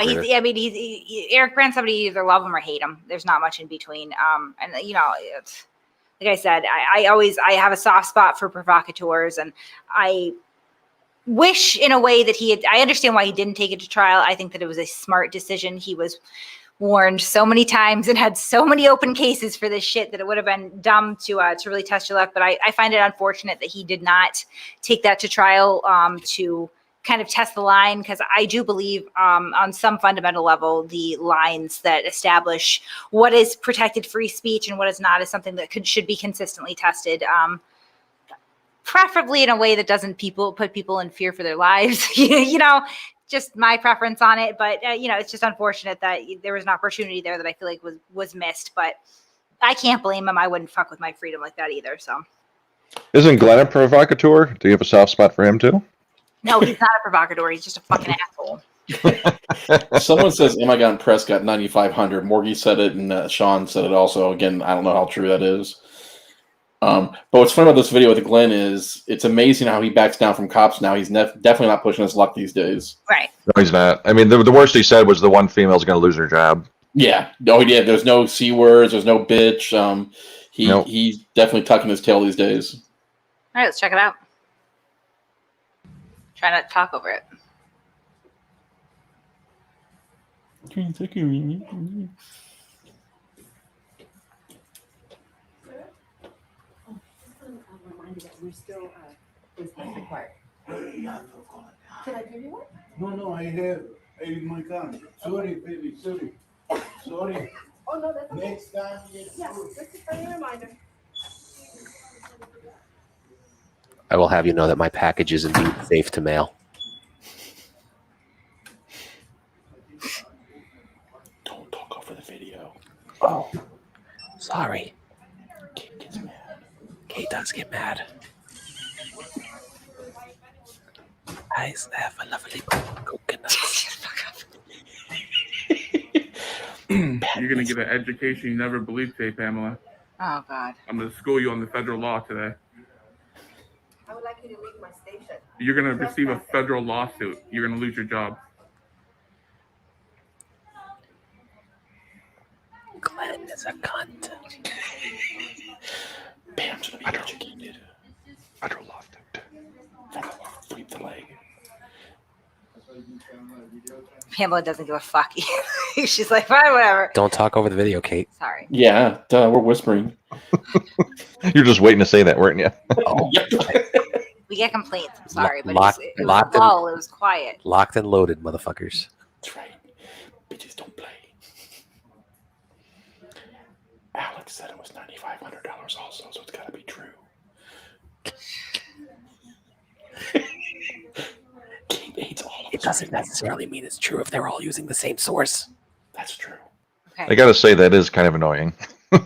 Eric Brandt's somebody you either love him or hate him. There's not much in between. And it's, like I said, I have a soft spot for provocateurs, and I wish in a way that I understand why he didn't take it to trial. I think that it was a smart decision. He was warned so many times and had so many open cases for this shit that it would have been dumb to really test your luck. But I find it unfortunate that he did not take that to trial to kind of test the line, because I do believe on some fundamental level, the lines that establish what is protected free speech and what is not is something that should be consistently tested. Preferably in a way that doesn't put people in fear for their lives, just my preference on it. But, it's just unfortunate that there was an opportunity there that I feel like was missed, but I can't blame him. I wouldn't fuck with my freedom like that either. So. Isn't Glenn a provocateur? Do you have a soft spot for him too? No, he's not a provocateur. He's just a fucking asshole. Someone says, "Oh my God, Prescott 9,500." Morgie said it, and Sean said it also. Again, I don't know how true that is. But what's funny about this video with Glenn is it's amazing how he backs down from cops now. He's definitely not pushing his luck these days. Right. No, he's not. I mean, the worst he said was the one female's going to lose her job. Yeah. Oh, yeah. There's no C words. There's no bitch. He's definitely tucking his tail these days. All right, let's check it out. Try not to talk over it. We're still business report. Can I give you one? No, I have in my car. Sorry, baby, sorry. Sorry. Oh, no, that's okay. Next time, yeah, just a friendly reminder. I will have you know that my package is indeed safe to mail. Don't talk over the video. Oh, sorry. Kate gets mad. Kate does get mad. I have a lovely coconut. You're going to get an education you never believed today, Pamela. Oh, God. I'm going to school you on the federal law today. I would like you to leave my station. You're going to receive a federal lawsuit. You're going to lose your job. Glenn is a cunt. Pam's going to be educated. Federal lawsuit. Flip the leg. Pamela doesn't give a fuck. She's like, fine, whatever. Don't talk over the video, Kate. Sorry. Yeah, we're whispering. You're just waiting to say that, weren't you? Oh. We get complaints. I'm sorry, but it was locked dull. It was quiet. Locked and loaded, motherfuckers. That's right. Bitches don't play. Alex said it was $9,500 also, so it's got to be true. Kate hates all of us. It doesn't necessarily mean it's true if they're all using the same source. That's true. Okay. I got to say that is kind of annoying. We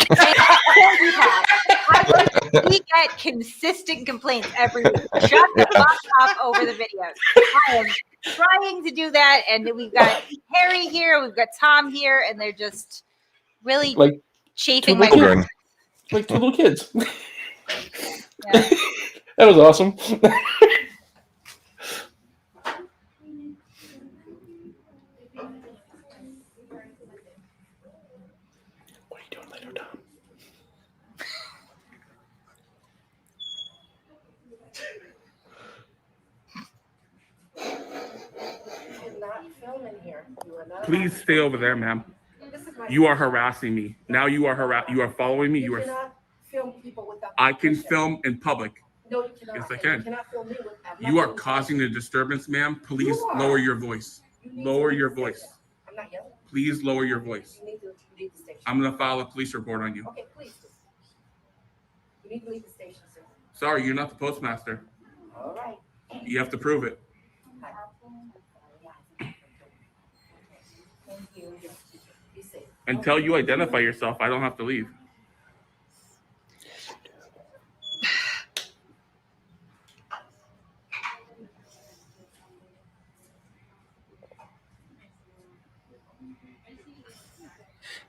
get consistent complaints every week. Shut the fuck up over the videos. I am trying to do that, and we've got Harry here, we've got Tom here, and they're just really chafing my children. Like two little kids. Yeah. That was awesome. What are you doing later, Tom? Please stay over there, ma'am. You are harassing me. Now you are You are following me. You are. I can film in public. No, you cannot. Yes, I can. You cannot film me with You are causing a disturbance, ma'am. Please lower your voice. Lower your voice. I'm not yelling. Please lower your voice. You need to leave the station. I'm going to file a police report on you. Okay, please. You need to leave the station, sir. Sorry, you're not the postmaster. All right. You have to prove it. Thank you. Be safe. Until you identify yourself, I don't have to leave.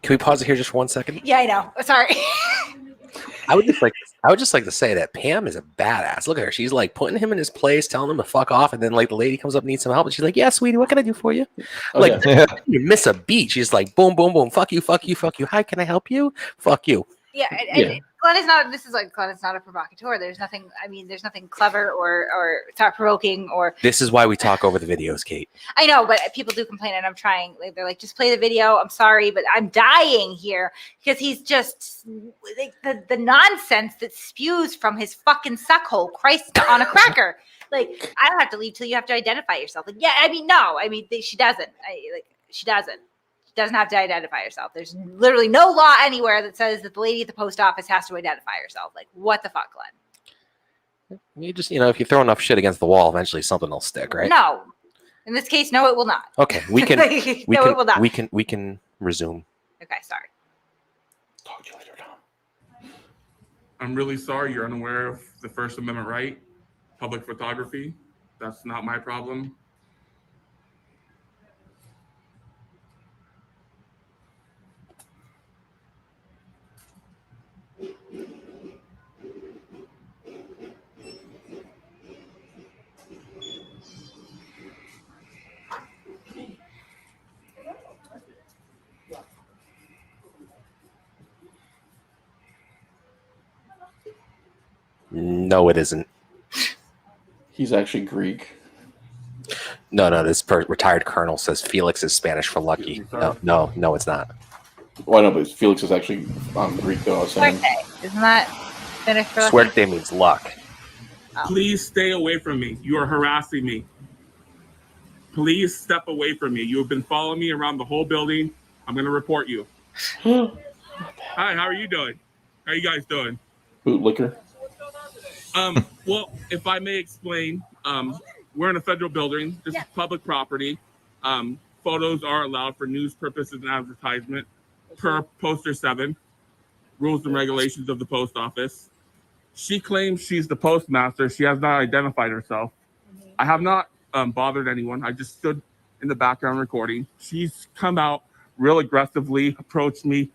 Can we pause it here just for 1 second? Yeah, I know. Sorry. I would just like to say that Pam is a badass. Look at her. She's like putting him in his place, telling him to fuck off, and then like the lady comes up and needs some help, and she's like, "Yeah, sweetie, what can I do for you?" Like you miss a beat. She's like, "Boom, boom, boom. Fuck you, fuck you, fuck you. Hi, can I help you? Fuck you." Yeah, and Glenn is not. This is like Glenn is not a provocateur. There's nothing. I mean, there's nothing clever or thought provoking or. This is why we talk over the videos, Kate. I know, but people do complain, and I'm trying. Like, they're like, just play the video. I'm sorry, but I'm dying here because he's just like, the nonsense that spews from his fucking suckhole. Christ on a cracker. Like, I don't have to leave till you have to identify yourself. Like, yeah, I mean, no, I mean, she doesn't. She doesn't. Doesn't have to identify herself. There's literally no law anywhere that says that the lady at the post office has to identify herself. Like, what the fuck, Glenn? You just, if you throw enough shit against the wall, eventually something will stick, right? No. In this case, no, it will not. Okay, we can. It will not. We can resume. Okay, sorry. Talk to you later, Tom. I'm really sorry you're unaware of the First Amendment right, public photography. That's not my problem. No, it isn't. He's actually Greek. No. This retired colonel says Felix is Spanish for lucky. No, it's not. Well, I know, but Felix is actually Greek, though. I was saying. Suerte. Isn't that Spanish for lucky? Suerte means luck. Oh. Please stay away from me. You are harassing me. Please step away from me. You have been following me around the whole building. I'm going to report you. Hi, how are you doing? How are you guys doing? Bootlicker. Well, if I may explain, we're in a federal building. This is public property. Photos are allowed for news purposes and advertisement per Poster 7, rules and regulations of the post office. She claims she's the postmaster. She has not identified herself. I have not bothered anyone. I just stood in the background recording. She's come out real aggressively, approached me,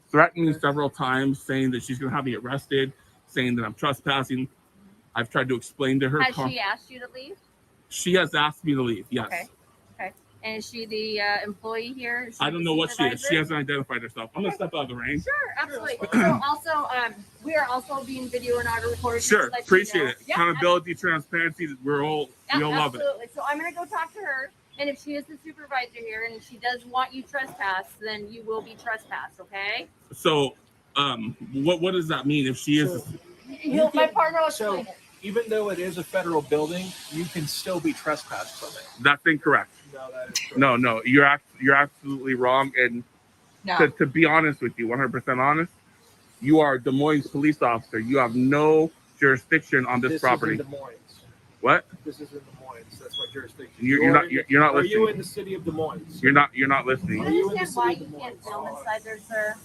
threatened me several times, saying that she's going to have me arrested, saying that I'm trespassing. I've tried to explain to her. Has she asked you to leave? She has asked me to leave, yes. Okay. And is she the employee here? I don't know what she is. She hasn't identified herself. I'm going to step out of the rain. Sure, absolutely. So also, we are also being video and audio recorded. Sure, appreciate it. Yeah, accountability, transparency, we all love it. Absolutely. So I'm going to go talk to her. And if she is the supervisor here and she does want you trespassed, then you will be trespassed, okay? So what does that mean if she is? My partner will explain it. Even though it is a federal building, you can still be trespassed from it. That's incorrect. No, that is correct. No, you're absolutely wrong. And to be honest with you, 100% honest, you are a Des Moines police officer. You have no jurisdiction on this property. This is in Des Moines. What? This is in Des Moines. That's my jurisdiction. You're not listening. Are you in the city of Des Moines? You're not listening. I understand why you can't film inside there, sir.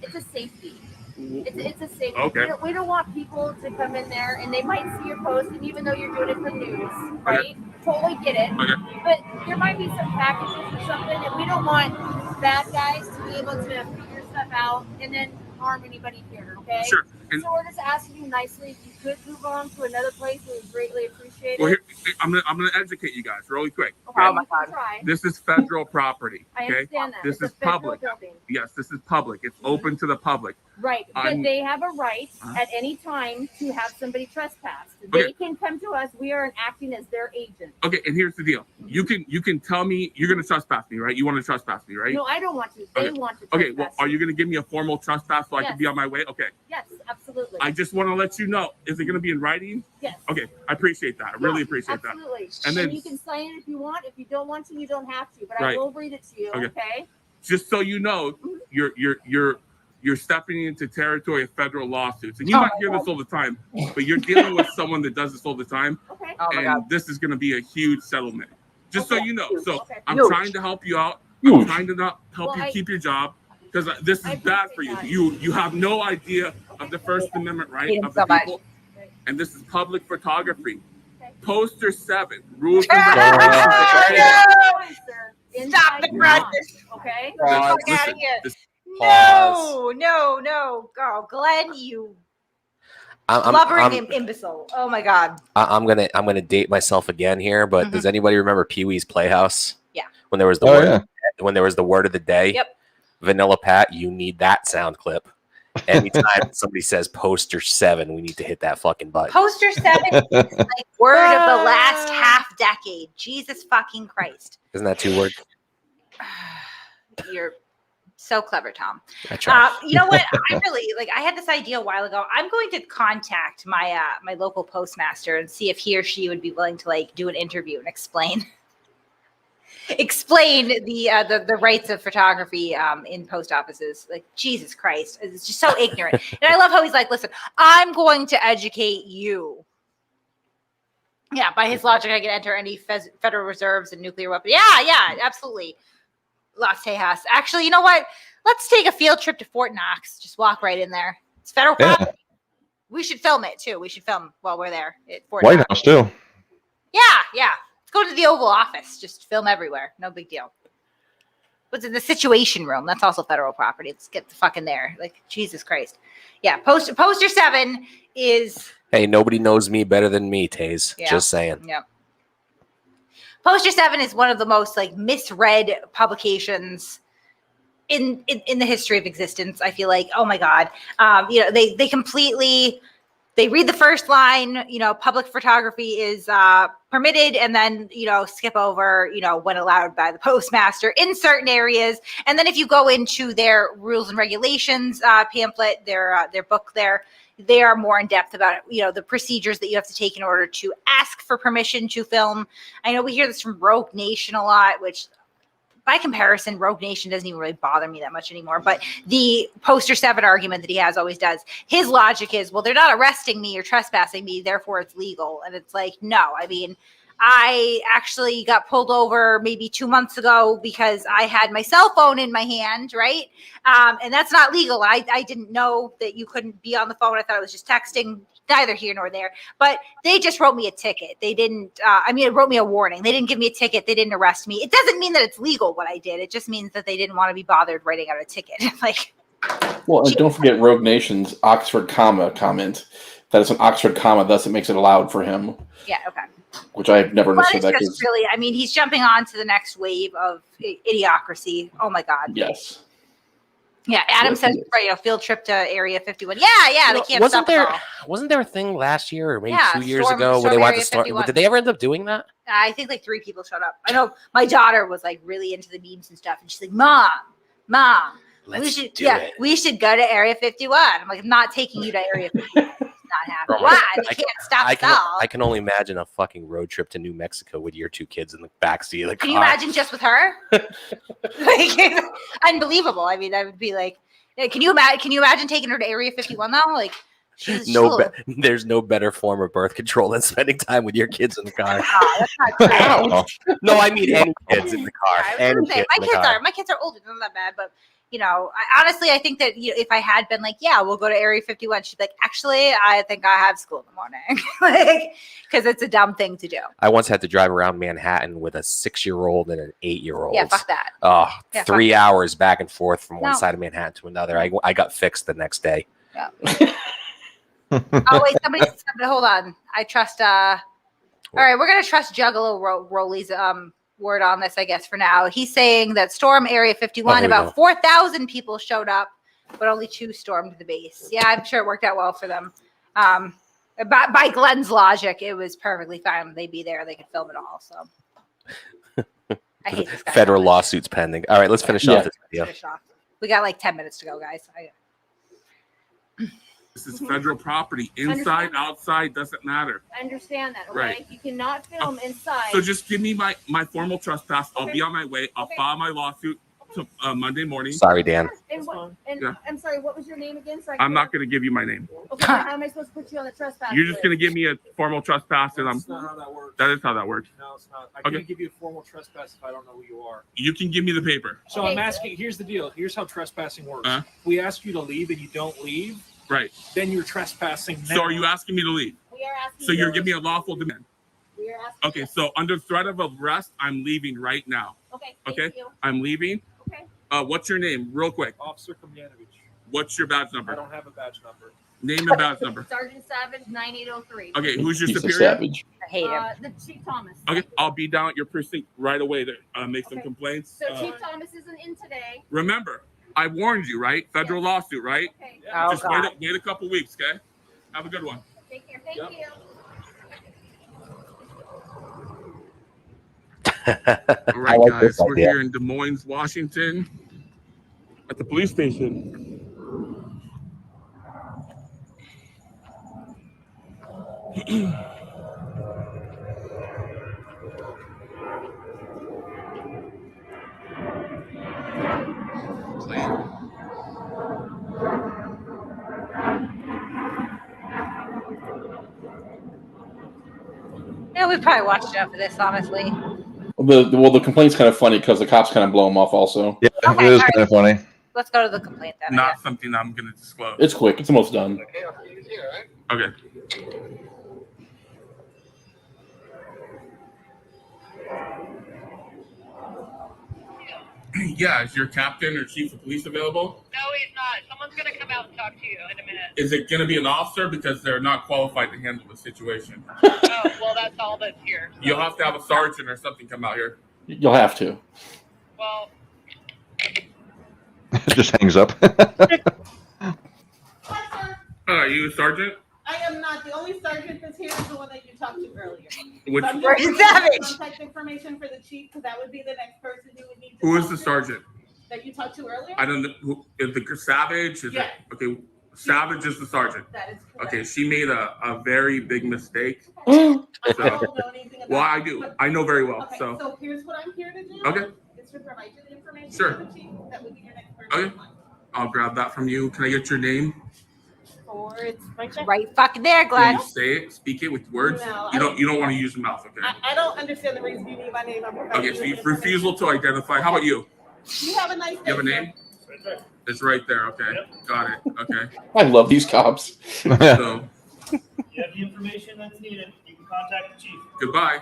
It's a safety. It's a safety. Okay. We don't want people to come in there and they might see your post, and even though you're doing it for news, right? Okay. Totally get it. Okay. But there might be some packages or something, and we don't want bad guys to be able to figure stuff out and then harm anybody here, okay? Sure. And so we're just asking you nicely, if you could move on to another place, we would greatly appreciate it. Well, here, I'm gonna educate you guys really quick. Okay? Oh my God. This is federal property. I Okay. understand that. This It's is a federal public. building. Yes, this is public. It's open to the public. Right, but they have a right at any time to have somebody trespass. Okay. They can come to us. We are acting as their agent. Okay, and here's the deal. You can tell me you're gonna trespass me, right? You want to trespass me, right? No, I don't want to. They want to. Okay, well, are you gonna give me a formal trespass so I can be on my way? Okay. Yes, absolutely. I just want to let you know. Is it gonna be in writing? Yes. Okay, I appreciate that. I really appreciate that. Absolutely. And then you can sign it if you want. If you don't want to, you don't have to. But Right. I will read it to you. Okay. just so you know, you're stepping into territory of federal lawsuits, and you might hear this all the time, but you're dealing with someone that does this all the time. Okay. And this is going to be a huge settlement. Just so you know. So I'm Huge. trying to help you out. I'm trying to not help you keep your job because this is bad for you. You have no idea of the First Amendment right of the people, and this is public photography. Poster 7, rules and regulations. Stop the practice. Okay. No. Oh, Glenn, you Blubbering imbecile. Oh my god. I'm gonna date myself again here, but does anybody remember Pee-wee's Playhouse? Yeah. When there was the when there was the word of the day. Yep. Vanilla Pat, you need that sound clip. Anytime somebody says poster 7, we need to hit that fucking button. Poster 7 is like word of the last half decade. Jesus fucking Christ. Isn't that 2 words? You're so clever, Tom. I try. You know what? I had this idea a while ago. I'm going to contact my my local postmaster and see if he or she would be willing to like do an interview and explain the rights of photography in post offices. Like, Jesus Christ, it's just so ignorant. And I love how he's like, listen, I'm going to educate you. Yeah, by his logic, I can enter any Federal Reserves and nuclear weapons. Yeah, absolutely. Las Tejas. Actually, you know what? Let's take a field trip to Fort Knox. Just walk right in there. It's federal property. We should film it too. We should film while we're there at Fort White Knox. House too. Yeah. Let's go to the Oval Office. Just film everywhere. No big deal. What's in the Situation Room? That's also federal property. Let's get the fuck in there. Like, Jesus Christ. Yeah. Poster 7 is. Hey, nobody knows me better than me, Taze. Yeah. Just saying. Yeah. Poster 7 is one of the most like misread publications in the history of existence. I feel like, oh my God, they read the first line, public photography is permitted, and then skip over when allowed by the postmaster in certain areas. And then if you go into their rules and regulations pamphlet, their book there, they are more in depth about the procedures that you have to take in order to ask for permission to film. I know we hear this from Rogue Nation a lot, which by comparison, Rogue Nation doesn't even really bother me that much anymore. But the poster 7 argument that he has always does. His logic is, well, they're not arresting me or trespassing me, therefore it's legal. And it's like, no, I mean, I actually got pulled over maybe 2 months ago because I had my cell phone in my hand, right? And that's not legal. I didn't know that you couldn't be on the phone. I thought I was just texting. Neither here nor there. But they just wrote me a ticket. They didn't, it wrote me a warning. They didn't give me a ticket. They didn't arrest me. It doesn't mean that it's legal what I did. It just means that they didn't want to be bothered writing out a ticket. Well, and don't forget Rogue Nation's Oxford comma comment. That it's an Oxford comma, thus it makes it allowed for him. Yeah, okay. Which I've never understood that. Just really, he's jumping on to the next wave of idiocracy. Oh my God. Yes. Yeah, Adam says, field trip to Area 51. Yeah, they can't stop us all. Wasn't there a thing last year or maybe 2 years ago where they wanted to start? Did they ever end up doing that? I think like 3 people showed up. I know my daughter was like really into the memes and stuff, and she's like, Mom, we should go to Area 51. I'm like, I'm not taking you to Area 51. Not happening. Why? They can't stop us all. I can only imagine a fucking road trip to New Mexico with your 2 kids in the backseat of the car. Can you imagine just with her? Unbelievable. I mean, that would be like, can you imagine taking her to Area 51 though? Like, there's no better form of birth control than spending time with your kids in the car. That's not true. No, I mean any kids in the car. My kids are older, not that bad, but I think that if I had been like, yeah, we'll go to Area 51, she'd be like, actually, I think I have school in the morning, because it's a dumb thing to do. I once had to drive around Manhattan with a 6-year-old and an 8-year-old. Yeah, fuck that. Oh, 3 hours back and forth from one side of Manhattan to another. I got fixed the next day. Yeah. Oh wait, somebody, hold on. I trust. All right, we're gonna trust Juggalo Rolly's word on this, I guess, for now. He's saying that Storm Area 51, about 4,000 people showed up, but only 2 stormed the base. Yeah, I'm sure it worked out well for them. By Glenn's logic, it was perfectly fine. They'd be there. They could film it all. So I hate this guy. Federal lawsuits pending. All right, let's finish off this video. We got like 10 minutes to go, guys. This is federal property. Inside, outside, doesn't matter. I understand that, okay? Right. You cannot film inside. So just give me my formal trespass. I'll be on my way. I'll file my lawsuit to Monday morning. Sorry, Dan. I'm sorry, what was your name again? So I'm not going to give you my name. Okay, how am I supposed to put you on the trespass You're just going to give me a formal trespass, and That's not how that works. That is how that works. No, it's not. I can't give you a formal trespass if I don't know who you are. You can give me the paper. So I'm asking, here's the deal. Here's how trespassing works. We ask you to leave and you don't leave. Right. Then you're trespassing now. So are you asking me to leave? We are asking. So you're giving me a lawful demand. We are asking. Okay, so under threat of arrest, I'm leaving right now. Okay. Okay. I'm leaving. Okay. What's your name, real quick? Officer Komjanovich. What's your badge number? I don't have a badge number. Name and badge number. Sergeant Savage, 9803. Okay, who's your He's a superior? savage. I hate him. The Chief Thomas. Okay, I'll be down at your precinct right away to make some complaints. So Chief Thomas isn't in today. Remember, I warned you, right? Federal lawsuit, right? Okay. Oh, Just God. wait a couple weeks, okay? Have a good one. Take care. Thank Yep. you. All right, like guys, this we're idea. here in Des Moines, Washington, at the police station. Yeah, we probably watched enough of this, honestly. The complaint's kind of funny because the cops kind of blow him off also. Yeah, Okay, it is all kind of funny. Let's go to the complaint then. I Not guess. something I'm going to disclose. It's quick. It's almost done. Okay. Yeah, is your captain or chief of police available? No, he's not. Someone's going to come out and talk to you in a minute. Is it going to be an officer because they're not qualified to handle the situation? Oh, well, that's all that's here. So. You'll have to have a sergeant or something come out here. You'll have to. Well, It just hangs up. Are you a sergeant? I am not. The only sergeant that's here is the one that you talked to earlier. Which, So I'm Where's just Savage? giving you contact information for the chief because that would be the next person you would need to who is talk the to sergeant? that you talked to earlier? I don't know. Who, is the Savage? Is Yeah. it, okay, Savage is the sergeant. That is correct. Okay, she made a very big mistake. I don't So, know anything about well, I it, do. but- I know very well. Okay, So, so here's what I'm here to do. Okay. Is to provide you the information Sure. for the chief. That would be your next person. Okay. I'll grab that from you. Can I get your name? Or it's right there. Right fucking there, Can Glenn. you say it? Speak it with words. No, You don't want to use your mouth, okay? I don't understand the reason you need my name. I'm providing Okay, so you you with refusal to identify. How about you? You have a nice day. You have a sir. name? It's right there. Okay, got it. Okay, I love these cops. so You have the information that's needed. You can contact the chief. goodbye.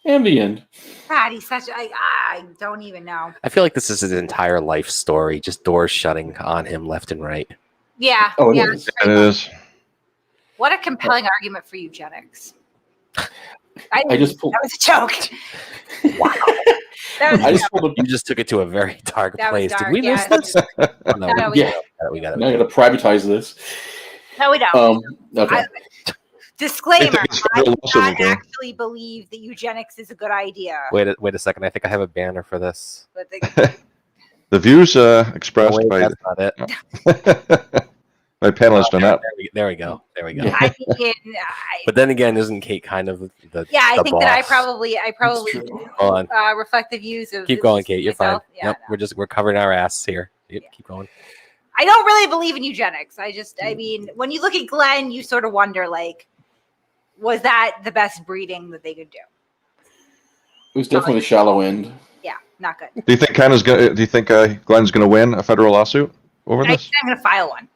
And the end. God, he's such. I don't even know. I feel like this is his entire life story, just doors shutting on him left and right. Yeah. Oh, it yeah. is. It is. What a compelling argument for eugenics. I just pulled. That was a joke. Wow. That was I a just joke. pulled You just took it to a very dark That was place. Did dark, we miss yeah. this? Oh, no, No, we we Yeah. got it. We got it. Now I got to privatize this. No, we don't. Okay. Disclaimer: it's I do also not the thing. actually believe that eugenics is a good idea. Wait a second. I think I have a banner for this. But the, The views Oh, expressed wait, by that's not it. by panelists are not. There we go. There we go. Yeah. I mean, But then again, isn't Kate kind of the yeah, I the think that I boss? probably Hold on. reflect the views of. Keep going, Kate. You're fine. myself. Yeah, Yep, no. we're covering our ass here. Yep, keep going. I don't really believe in eugenics. I mean, when you look at Glenn, you sort of wonder, like, was that the best breeding that they could do? It was definitely the shallow end. Yeah, not good. Do you think Do you think Glenn's gonna win a federal lawsuit over this? I'm going to file one.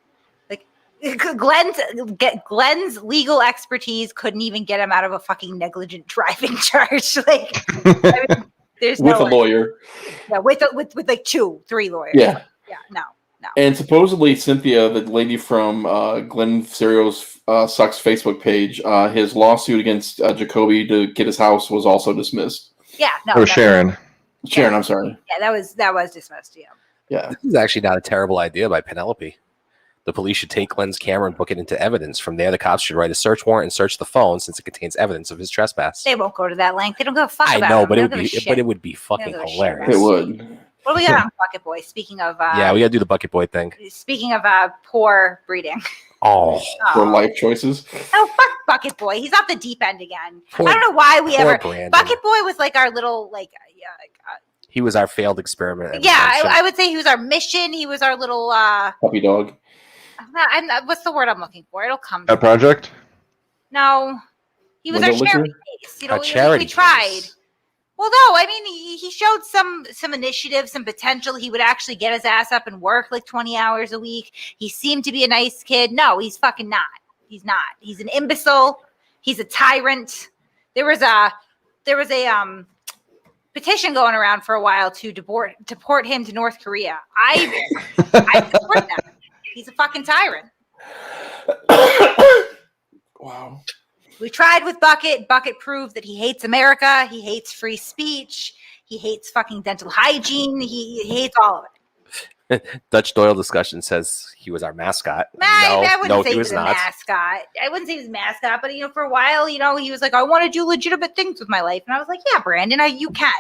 Like, Glenn's legal expertise couldn't even get him out of a fucking negligent driving charge. Like, I mean, there's With no a way. lawyer. Yeah, with like 3 lawyers. Yeah. Yeah, no. And supposedly Cynthia, the lady from Glenn Cerio's Sucks Facebook page, his lawsuit against Jacoby to get his house was also dismissed. Yeah, no. It was that- Sharon. Sharon, I'm sorry. Yeah, that was dismissed. Yeah. Yeah. This is actually not a terrible idea by Penelope. The police should take Glenn's camera and book it into evidence. From there, the cops should write a search warrant and search the phone since it contains evidence of his trespass. They won't go to that length. They don't give a fuck I about know, him. but They it don't would give a be, shit. but it would be fucking They don't give a shit hilarious. about It would. What do we got on Bucket Boy? Speaking of Yeah, we gotta do the bucket boy thing. speaking of poor breeding. Oh, For life choices. Oh, fuck Bucket Boy. He's off the deep end again. Poor- I don't know why we poor ever. Brandon. Bucket Boy was like our little he was our failed experiment. at yeah. redemption. I would say he was our mission. He was our little. Puppy dog. I'm not, what's the word I'm looking for? It'll come. That project? No, he was our Window charity licker? case. You know, Our charity we tried. case. Well, no, I mean he showed some initiative, some potential. He would actually get his ass up and work like 20 hours a week. He seemed to be a nice kid. No, he's fucking not. He's not. He's an imbecile. He's a tyrant. There was a petition going around for a while to deport him to North Korea. I support that. He's a fucking tyrant. Wow. We tried with Bucket. Bucket proved that he hates America. He hates free speech. He hates fucking dental hygiene. He hates all of it. Dutch Doyle discussion says he was our mascot. I wouldn't no, say he was a not. mascot. I wouldn't say he was a mascot, but for a while, he was like, I want to do legitimate things with my life. And I was like, yeah, Brandon, you can.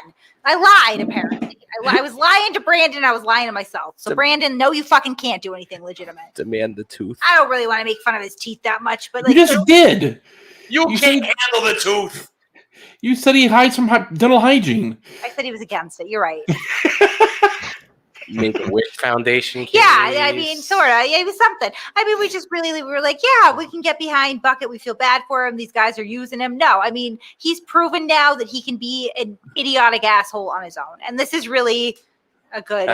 I lied, apparently. I was lying to Brandon. I was lying to myself. So, Brandon, no, you fucking can't do anything legitimate. Demand the tooth. I don't really want to make fun of his teeth that much, but You just did. You can't handle the tooth. You said he hides from dental hygiene. I said he was against it. You're right. Make a Wish Foundation case. Yeah, I mean, sort of. Yeah, it was something. I mean, we were like, yeah, we can get behind Bucket. We feel bad for him. These guys are using him. No, I mean, he's proven now that he can be an idiotic asshole on his own. And this is really a good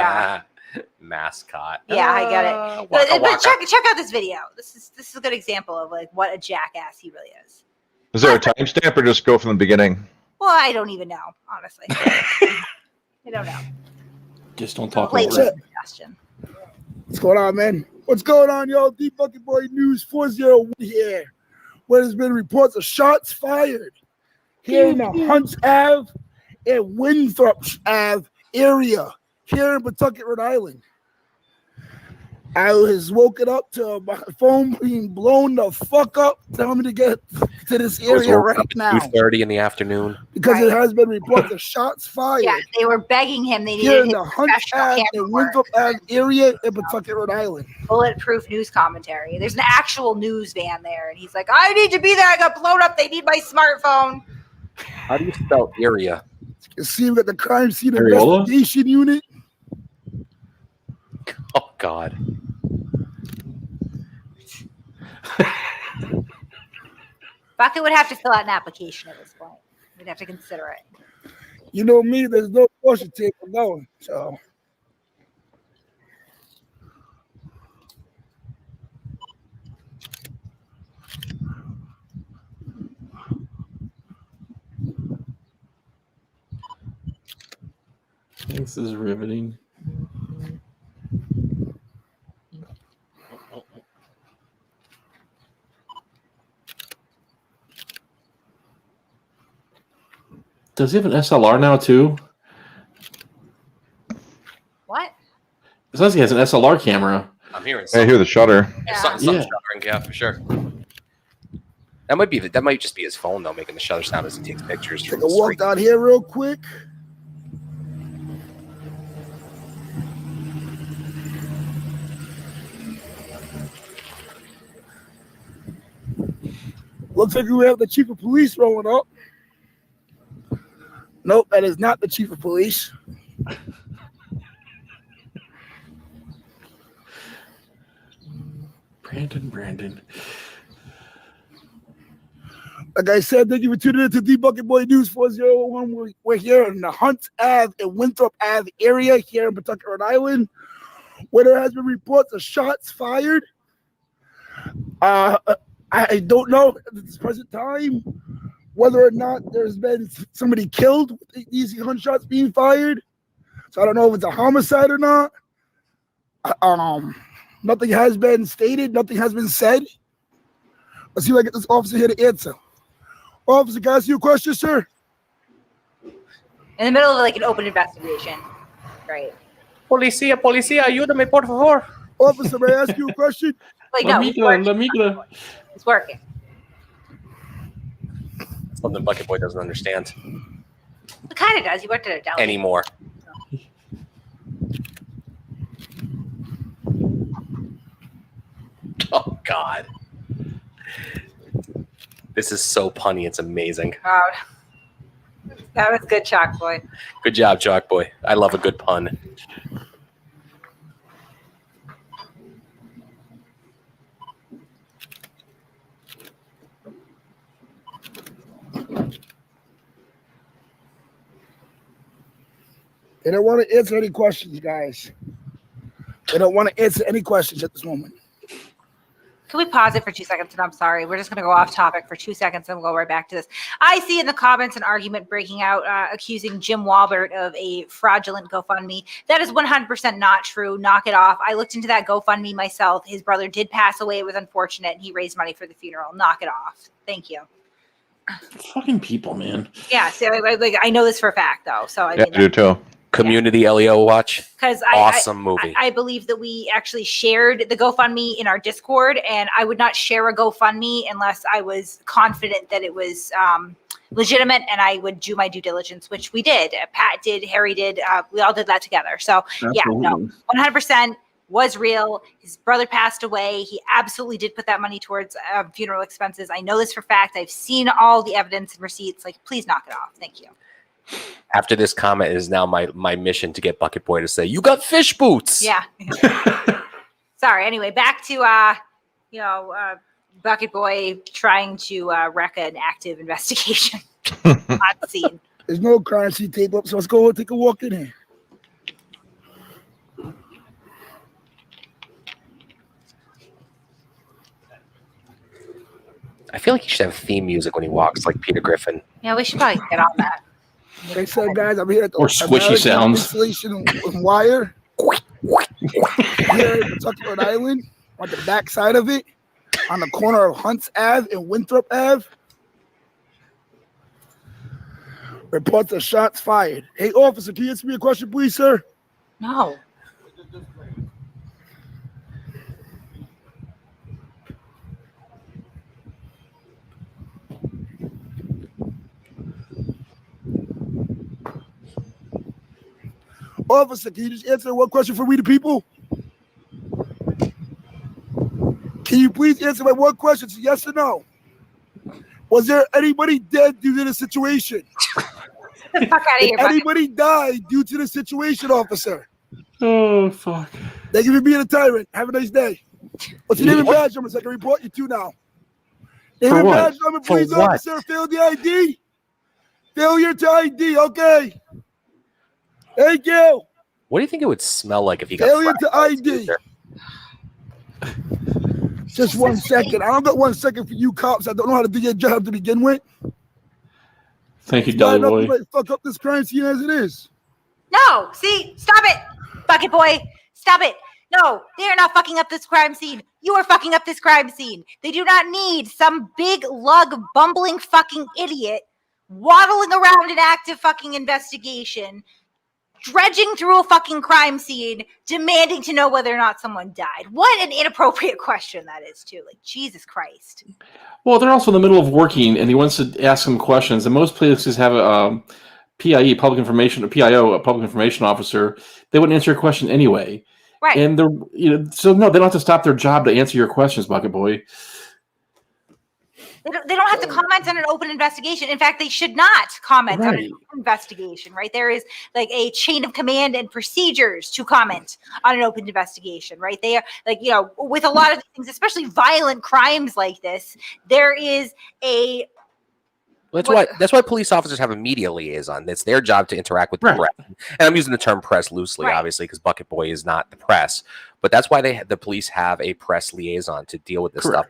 mascot. Yeah, I get it. But check out this video. This is a good example of like what a jackass he really is. Is there a timestamp or just go from the beginning? Well, I don't even know, honestly. I don't know. Just don't talk Late over it. suggestion. What's going on, man? What's going on, y'all? The Bucketboy News 401 here, where there's been reports of shots fired here in the Hunts Ave and Winthrop Ave area here in Pawtucket, Rhode Island. I was woken up to my phone being blown the fuck up, telling me to get to this area right now. 2:30 in the afternoon. Because it has been reported of shots fired. Yeah, they were begging him. They here needed in the his Hunts professional Ave camera and work. Winthrop Ave area in Pawtucket, Rhode Island. Bulletproof news commentary. There's an actual news van there, and he's like, I need to be there. I got blown up. They need my smartphone. How do you spell area? You can see we got the crime scene Areola? investigation unit. Oh, God. Bucket would have to fill out an application at this point. We'd have to consider it. You know me, there's no portion tape for going. So This is riveting. Does he have an SLR now too? What? It says he has an SLR camera. I'm hearing I hear the shutter. Some shuttering, yeah, for sure. That might just be his phone though, making the shutter sound as he takes pictures. take a walk down here real quick. Looks like we have the chief of police rolling up. Nope, that is not the chief of police. Brandon. Like I said, thank you for tuning in to the Bucketboy News 401. We're here in the Hunts Ave and Winthrop Ave area here in Pawtucket, Rhode Island, where there has been reports of shots fired. I don't know at this present time whether or not there's been somebody killed with these gunshots being fired. So I don't know if it's a homicide or not. Nothing has been stated. Nothing has been said. Let's see if I get this officer here to answer. Officer, can I ask you a question, sir? In the middle of like an open investigation. Right. Policía, ayúdame, por favor. Officer, may I ask you a question? Like, no, he's working. He's working. Something Bucketboy doesn't understand He kind of does. He worked at a deli. anymore. Oh, God. This is so punny. It's amazing. Oh, that was good, Chalk Boy. Good job, Chalk Boy. I love a good pun. They don't want to answer any questions, guys. They don't want to answer any questions at this moment. Can Can we pause it for 2 seconds? And I'm sorry, we're just going to go off topic for 2 seconds and we'll go right back to this. I see in the comments an argument breaking out accusing Jim Walbert of a fraudulent GoFundMe. That is 100% not true. Knock it off. I looked into that GoFundMe myself. His brother did pass away. It was unfortunate. And he raised money for the funeral. Knock it off. Thank you. Fucking people, man. Yeah, so I know this for a fact, though. So I Yeah, mean, I do too. Community LEO watch. because Awesome movie. I believe that we actually shared the GoFundMe in our Discord, and I would not share a GoFundMe unless I was confident that it was legitimate, and I would do my due diligence, which we did. Pat did, Harry did, we all did that together. So yeah, no, 100% was real. His brother passed away. He absolutely did put that money towards funeral expenses. I know this for a fact. I've seen all the evidence and receipts. Like, please knock it off. Thank you. After this comment, it is now my mission to get Bucketboy to say, "You got fish boots." Yeah. Sorry. Anyway, back to Bucketboy trying to wreck an active investigation on the scene. There's no crime scene tape up, so let's go take a walk in here. I feel like he should have theme music when he walks, like Peter Griffin. Yeah, we should probably get on that. Like I said, guys, I'm here at the Or squishy American sounds. Installation and wire. Here in Tucker Island, on the back side of it, on the corner of Hunts Ave and Winthrop Ave. Reports of shots fired. Hey, officer, can you answer me a question, please, sir? No. Officer, can you just answer one question for we the people? Can you please answer my one question? Yes or no? Was there anybody dead due to the situation? Get the fuck out of Did here, Bucket. anybody die due to the situation, officer? Oh, fuck. Thank you for being a tyrant. Have a nice day. What's your name and badge number so I can report you to now? Name For and what? badge number, For please, what? officer. Failed the ID. Failure to ID. Okay. Thank you. What do you think it would smell like if you got Failure to fried by a ID. taser? Just 1 second. I don't got 1 second for you cops. I don't know how to do your job to begin with. Thank you, It's bad Dolly enough you Boy. might fuck up this crime scene as it is. No, see, stop it, Bucket Boy, stop it. No, they are not fucking up this crime scene. You are fucking up this crime scene. They do not need some big lug bumbling fucking idiot waddling around an active fucking investigation, dredging through a fucking crime scene, demanding to know whether or not someone died. What an inappropriate question that is, too. Like, Jesus Christ. Well, they're also in the middle of working, and he wants to ask them questions. And most places have a PIE, public information, a PIO, a public information officer. They wouldn't answer your question anyway. Right. And they're, so no, they don't have to stop their job to answer your questions, Bucket Boy. They don't have to comment on an open investigation. In fact, they should not comment on an open investigation, right? There is like a chain of command and procedures to comment on an open investigation, right? They are like, with a lot of things, especially violent crimes like this, there is a That's why police officers have a media liaison. It's their job to interact with the press. And I'm using the term press loosely, obviously, because Bucket Boy is not the press. But that's why the police have a press liaison to deal with this stuff.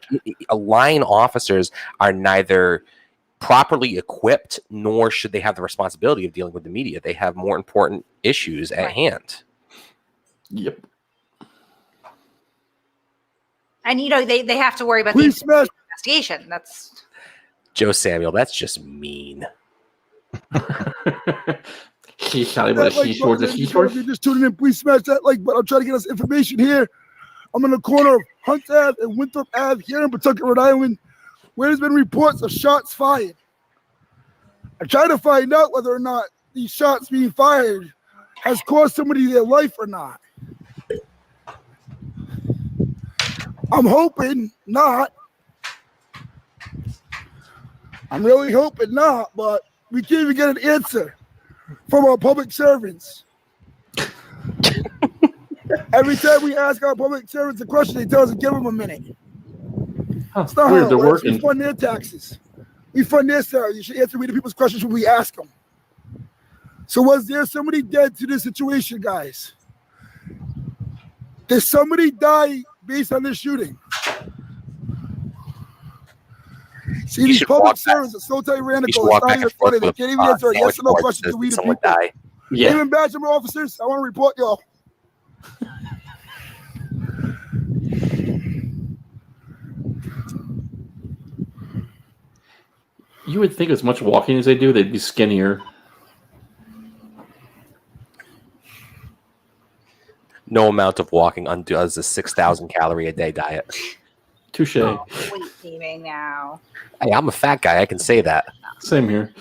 Line officers are neither properly equipped, nor should they have the responsibility of dealing with the media. They have more important issues at hand. Yep. And they have to worry about the investigation. That's Joe Samuel, that's just mean. He shot him with a sword. If you're just tuning in, please smash that like button. I'm trying to get us information here. I'm in the corner of Hunt Ave and Winthrop Ave here in Pawtucket, Rhode Island, where there's been reports of shots fired. I'm trying to find out whether or not these shots being fired has cost somebody their life or not. I'm hoping not. I'm really hoping not, but we can't even get an answer from our public servants. Every time we ask our public servants a question, they tell us to give them a minute. It's not weird, how it they're works. working. We fund their taxes. We fund their salary. You should answer the people's questions when we ask them. So was there somebody dead to this situation, guys? Did somebody die based on this shooting? See, these public servants are so tyrannical. It's not even funny. They can't even answer a yes or no question to we the people. Yeah. Even badge number officers, I want to report y'all. You would think as much walking as they do, they'd be skinnier. No amount of walking undoes a 6,000 calorie a day diet. Touche. Oh, weight shaming now. Hey, I'm a fat guy. I can say that. Same here.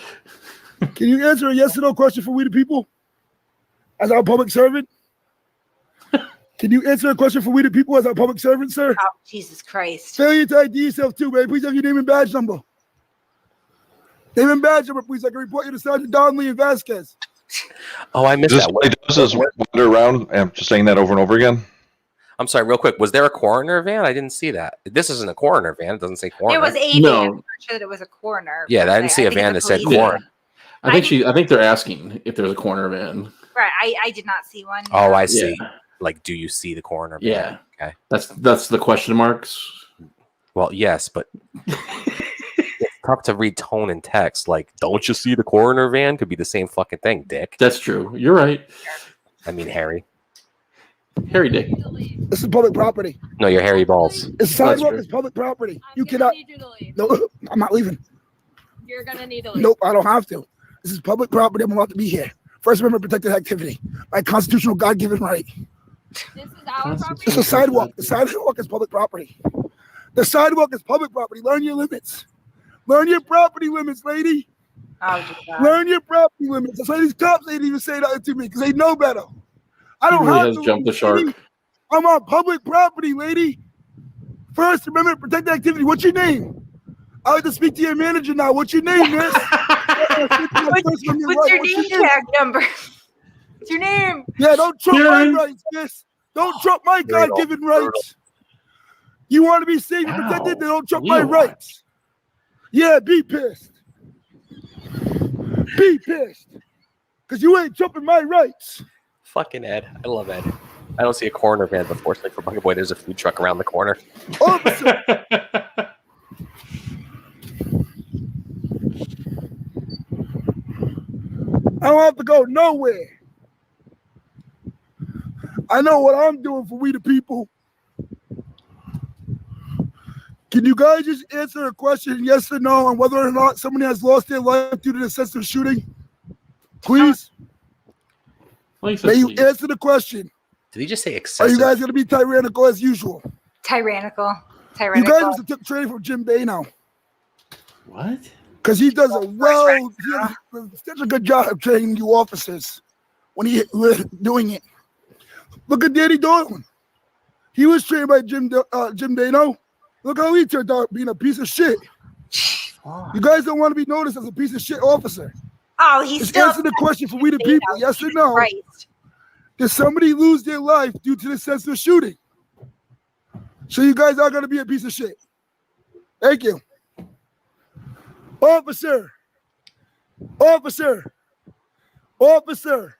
Can you answer a yes or no question for we the people? As our public servant? Can you answer a question for we the people as our public servant, sir? Oh, Jesus Christ. Failure to ID yourself too, man. Please have your name and badge number. Name and badge number, please. I can report you to Sergeant Donnelly and Vasquez. Oh, I missed This that. what he does is wander around and just saying that over and over again. I'm sorry, real quick. Was there a coroner van? I didn't see that. This isn't a coroner van. It doesn't say coroner. There was a van. I'm not sure that it was a coroner. Yeah, I didn't see a van that said coroner. I think they're asking if there's a coroner van. Right. I did not see one. Oh, I see. Yeah. Like, do you see the coroner van? Yeah. Okay. That's the question marks. Well, yes, but it's tough to read tone and text. Like, don't you see the coroner van? Could be the same fucking thing, Dick. That's true. You're right. I mean, Harry. Harry Dick. This is public property. No, you're Harry Balls. This sidewalk is public property. You cannot. No, I'm not leaving. You're gonna need to leave. Nope, I don't have to. This is public property. I'm allowed to be here. First Amendment protected activity. My constitutional God-given right. This is our property. It's a sidewalk. The sidewalk is public property. The sidewalk is public property. Learn your limits. Learn your property limits, lady. Oh, learn your property limits. That's why these cops ain't even say that to me because they know better. I don't really have has to. jumped the shark. Lady. I'm on public property, lady. First Amendment protected activity. What's your name? I like to speak to your manager now. What's your name, miss? What's your name tag number? What's your name? Yeah, don't trump my rights, miss. Don't trump my God-given rights. You want to be safe and protected, then don't trump my rights. Yeah, be pissed. Be pissed. Because you ain't trumping my rights. Fucking Ed. I love Ed. I don't see a coroner van, but fortunately for Bucketboy, there's a food truck around the corner. Officer. I don't have to go nowhere. I know what I'm doing for we the people. Can you guys just answer a question, yes or no, on whether or not somebody has lost their life due to the senseless shooting? Please? May you answer the question. Did he just say Are excessive? you guys going to be tyrannical as usual? Tyrannical. You guys must have took training from Jim Bay now. What? Because he does such a good job of training you officers when he was doing it. Look at Danny Dolan. He was trained by Jim Dano. Look how he turned out being a piece of shit. You guys don't want to be noticed as a piece of shit officer. Oh, he's Just still answer the question for we the people, yes or no. Christ. Did somebody lose their life due to the senseless shooting? So you guys are going to be a piece of shit. Thank you. Officer. Officer. Officer.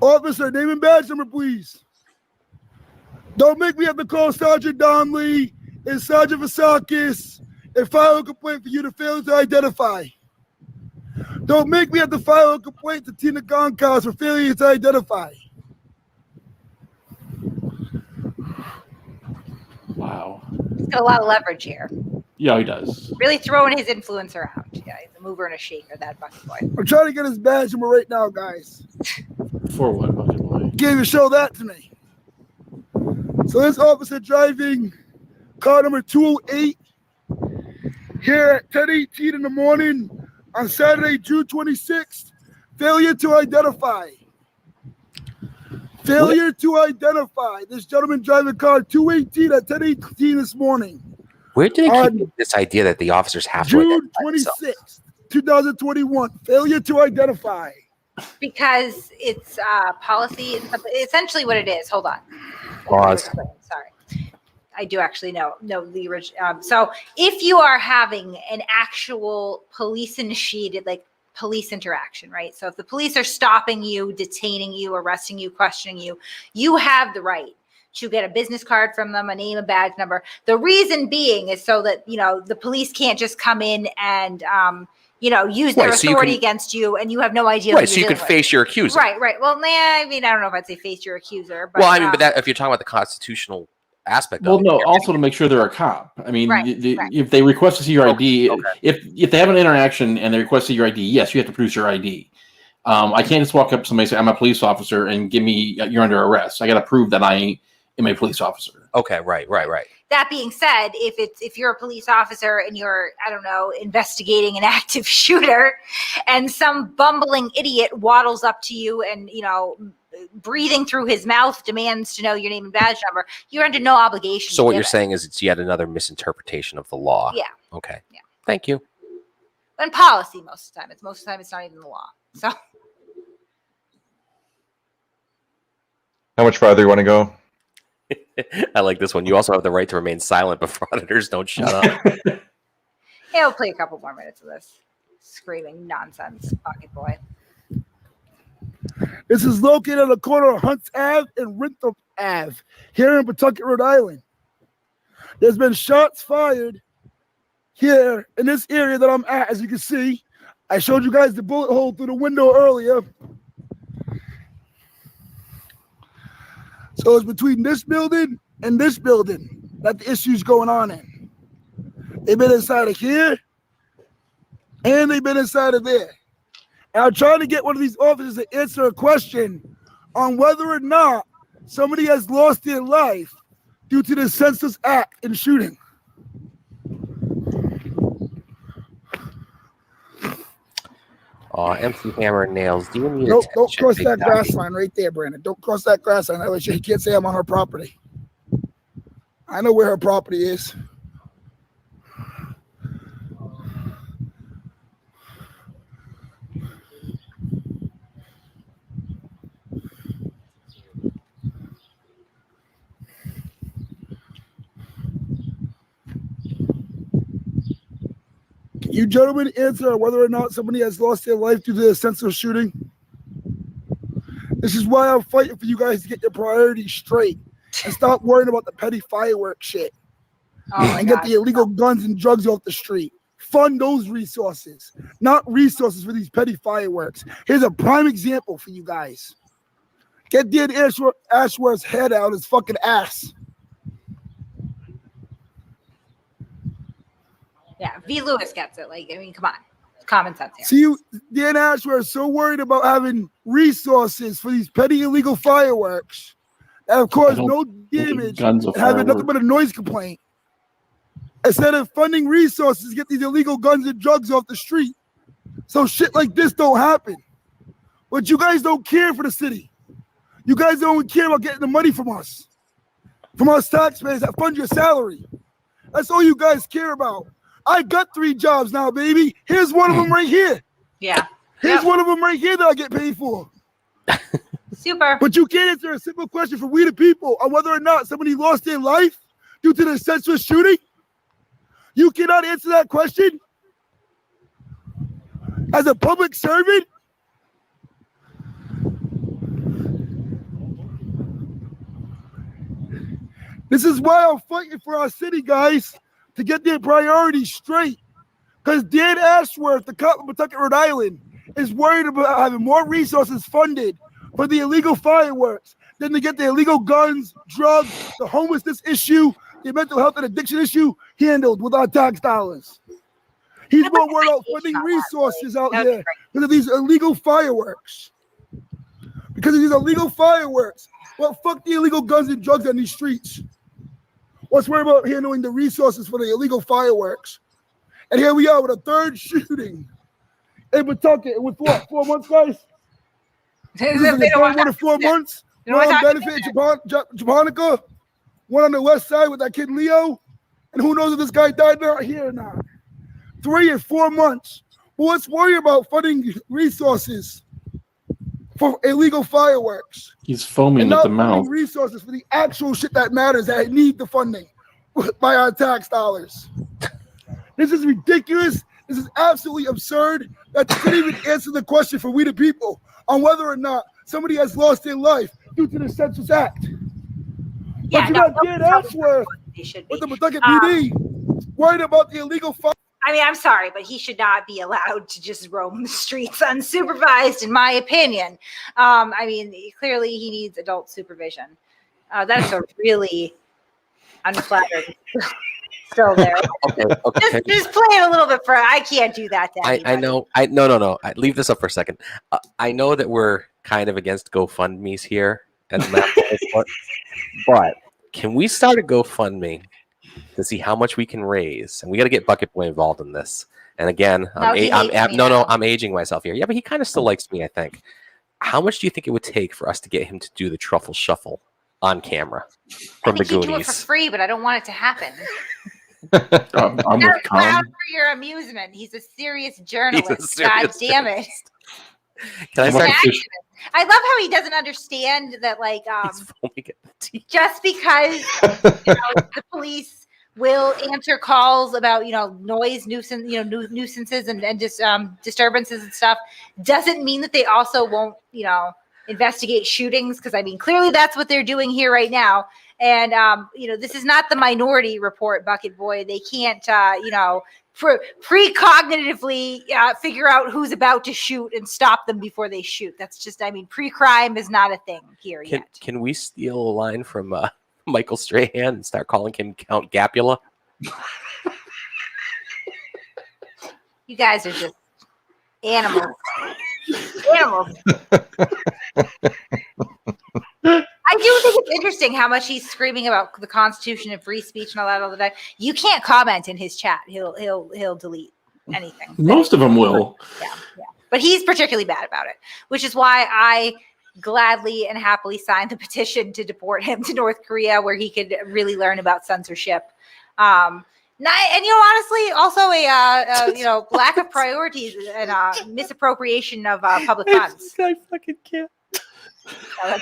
Officer, name and badge number, please. Don't make me have to call Sergeant Donnelly and Sergeant Vasakis and file a complaint for you to fail to identify. Don't make me have to file a complaint to Tina Goncalves for failure to identify. Wow. He's got a lot of leverage here. Yeah, he does. Really throwing his influence around. Yeah, he's a mover and a shaker, that Bucketboy. I'm trying to get his badge number right now, guys. For what, Bucketboy? Can't even show that to me. So this officer driving car number 208 here at 10:18 in the morning on Saturday, June 26th. Failure to identify. Failure to identify. This gentleman driving car 218 at 10:18 this morning. Where did he keep this idea that the officers have to June identify 26th, 2021. Failure to identify. Because it's policy. Essentially what it is. Hold on. Pause. Sorry. I do actually know the original. So if you are having an actual police-initiated, like police interaction, right? So if the police are stopping you, detaining you, arresting you, questioning you, you have the right to get a business card from them, a name, a badge number. The reason being is so that, the police can't just come in and, use their authority against you, and you have no idea. Right, so you could face your accuser. Right. Well, I don't know if I'd say face your accuser. But, but that, if you're talking about the constitutional aspect well, of it. no, also to make sure they're a cop. I mean, Right. if they request to see your ID, if they have an interaction and they request to see your ID, yes, you have to produce your ID. I can't just walk up to somebody and say, I'm a police officer, and you're under arrest. I got to prove that I am a police officer. Okay, right. That being said, if you're a police officer and you're, investigating an active shooter, and some bumbling idiot waddles up to you and, breathing through his mouth demands to know your name and badge number, you're under no obligation. So what you're saying is it's yet another misinterpretation of the law. Yeah. Okay. Yeah. Thank you. And policy most of the time. It's not even the law. So. How much farther you want to go? I like this one. You also have the right to remain silent, but frauditors don't shut up. Yeah, we'll play a couple more minutes of this screaming nonsense, Bucketboy. This is located on the corner of Hunts Ave and Winthrop Ave here in Pawtucket, Rhode Island. There's been shots fired here in this area that I'm at. As you can see, I showed you guys the bullet hole through the window earlier. So it's between this building and this building that the issue's going on in. They've been inside of here, and they've been inside of there. And I'm trying to get one of these officers to answer a question on whether or not somebody has lost their life due to the senseless act in shooting. MC Hammer and Nails. Do you need Nope, don't attention, cross big that doggy? grass line right there, Brandon. Don't cross that grass line. That way she can't say I'm on her property. I know where her property is. Can you gentlemen answer whether or not somebody has lost their life due to the senseless shooting? This is why I'm fighting for you guys to get your priorities straight and stop worrying about the petty fireworks shit. And get the illegal guns and drugs off the street. Fund those resources, not resources for these petty fireworks. Here's a prime example for you guys. Get Dan Ashworth's head out his fucking ass. Yeah, V. Lewis gets it. Come on. Common sense here. See, Dan Ashworth is so worried about having resources for these petty illegal fireworks that have caused no damage and having nothing but a noise complaint. Instead of funding resources to get these illegal guns and drugs off the street. So shit like this don't happen. But you guys don't care for the city. You guys don't care about getting the money from us taxpayers that fund your salary. That's all you guys care about. I got 3 jobs now, baby. Here's one of them right here. Yeah. Here's one of them right here that I get paid for. Super. But you can't answer a simple question for we the people on whether or not somebody lost their life due to the senseless shooting. You cannot answer that question as a public servant. This is why I'm fighting for our city, guys, to get their priorities straight. Because Dan Ashworth, the cop of Pawtucket, Rhode Island, is worried about having more resources funded for the illegal fireworks than to get the illegal guns, drugs, the homelessness issue, the mental health and addiction issue handled with our tax dollars. He's more worried about funding resources out here because of these illegal fireworks. Well, fuck the illegal guns and drugs on these streets. Let's worry about handling the resources for the illegal fireworks. And here we are with a third shooting in Pawtucket with what, 4 months, guys? This is like a third one in 4 months. One on Benefit, Japonica. One on the west side with that kid Leo. And who knows if this guy died out here or not. 3 and 4 months. Well, let's worry about funding resources for illegal fireworks. He's foaming at the mouth. Resources for the actual shit that matters that need the funding by our tax dollars. This is ridiculous. This is absolutely absurd. That you couldn't even answer the question for we the people on whether or not somebody has lost their life due to the senseless act. But you're not getting elsewhere with the Pawtucket PD. Worried about the illegal fire. I mean, I'm sorry, but he should not be allowed to just roam the streets unsupervised, in my opinion. I mean, clearly he needs adult supervision. That's a really unflattering. Still there. Okay. Just play it a little bit for. I can't do that. To I know. No. Leave this up for a second. I know that we're kind of against GoFundMe's here, but can we start a GoFundMe to see how much we can raise? And we got to get Bucketboy involved in this. And again, I'm aging myself here. Yeah, but he kind of still likes me, I think. How much do you think it would take for us to get him to do the truffle shuffle on camera from the Goonies? Do it for free, but I don't want it to happen. I'm with proud for your amusement. He's a serious journalist. God damn it. Can I start? I love how he doesn't understand that, like, just because the police will answer calls about noise nuisances and just disturbances and stuff doesn't mean that they also won't investigate shootings, because I mean clearly that's what they're doing here right now. And this is not the Minority Report, Bucketboy. They can't precognitively figure out who's about to shoot and stop them before they shoot. That's just, I mean, pre-crime is not a thing here yet. Can we steal a line from Michael Strahan and start calling him Count Gapula? You guys are just animals. I do think it's interesting how much he's screaming about the Constitution and free speech and all that all the time. You can't comment in his chat. He'll delete anything. Most of them will. Yeah. But he's particularly bad about it, which is why I gladly and happily signed the petition to deport him to North Korea, where he could really learn about censorship. And honestly, also a lack of priorities and misappropriation of public funds. I fucking can't. Yeah,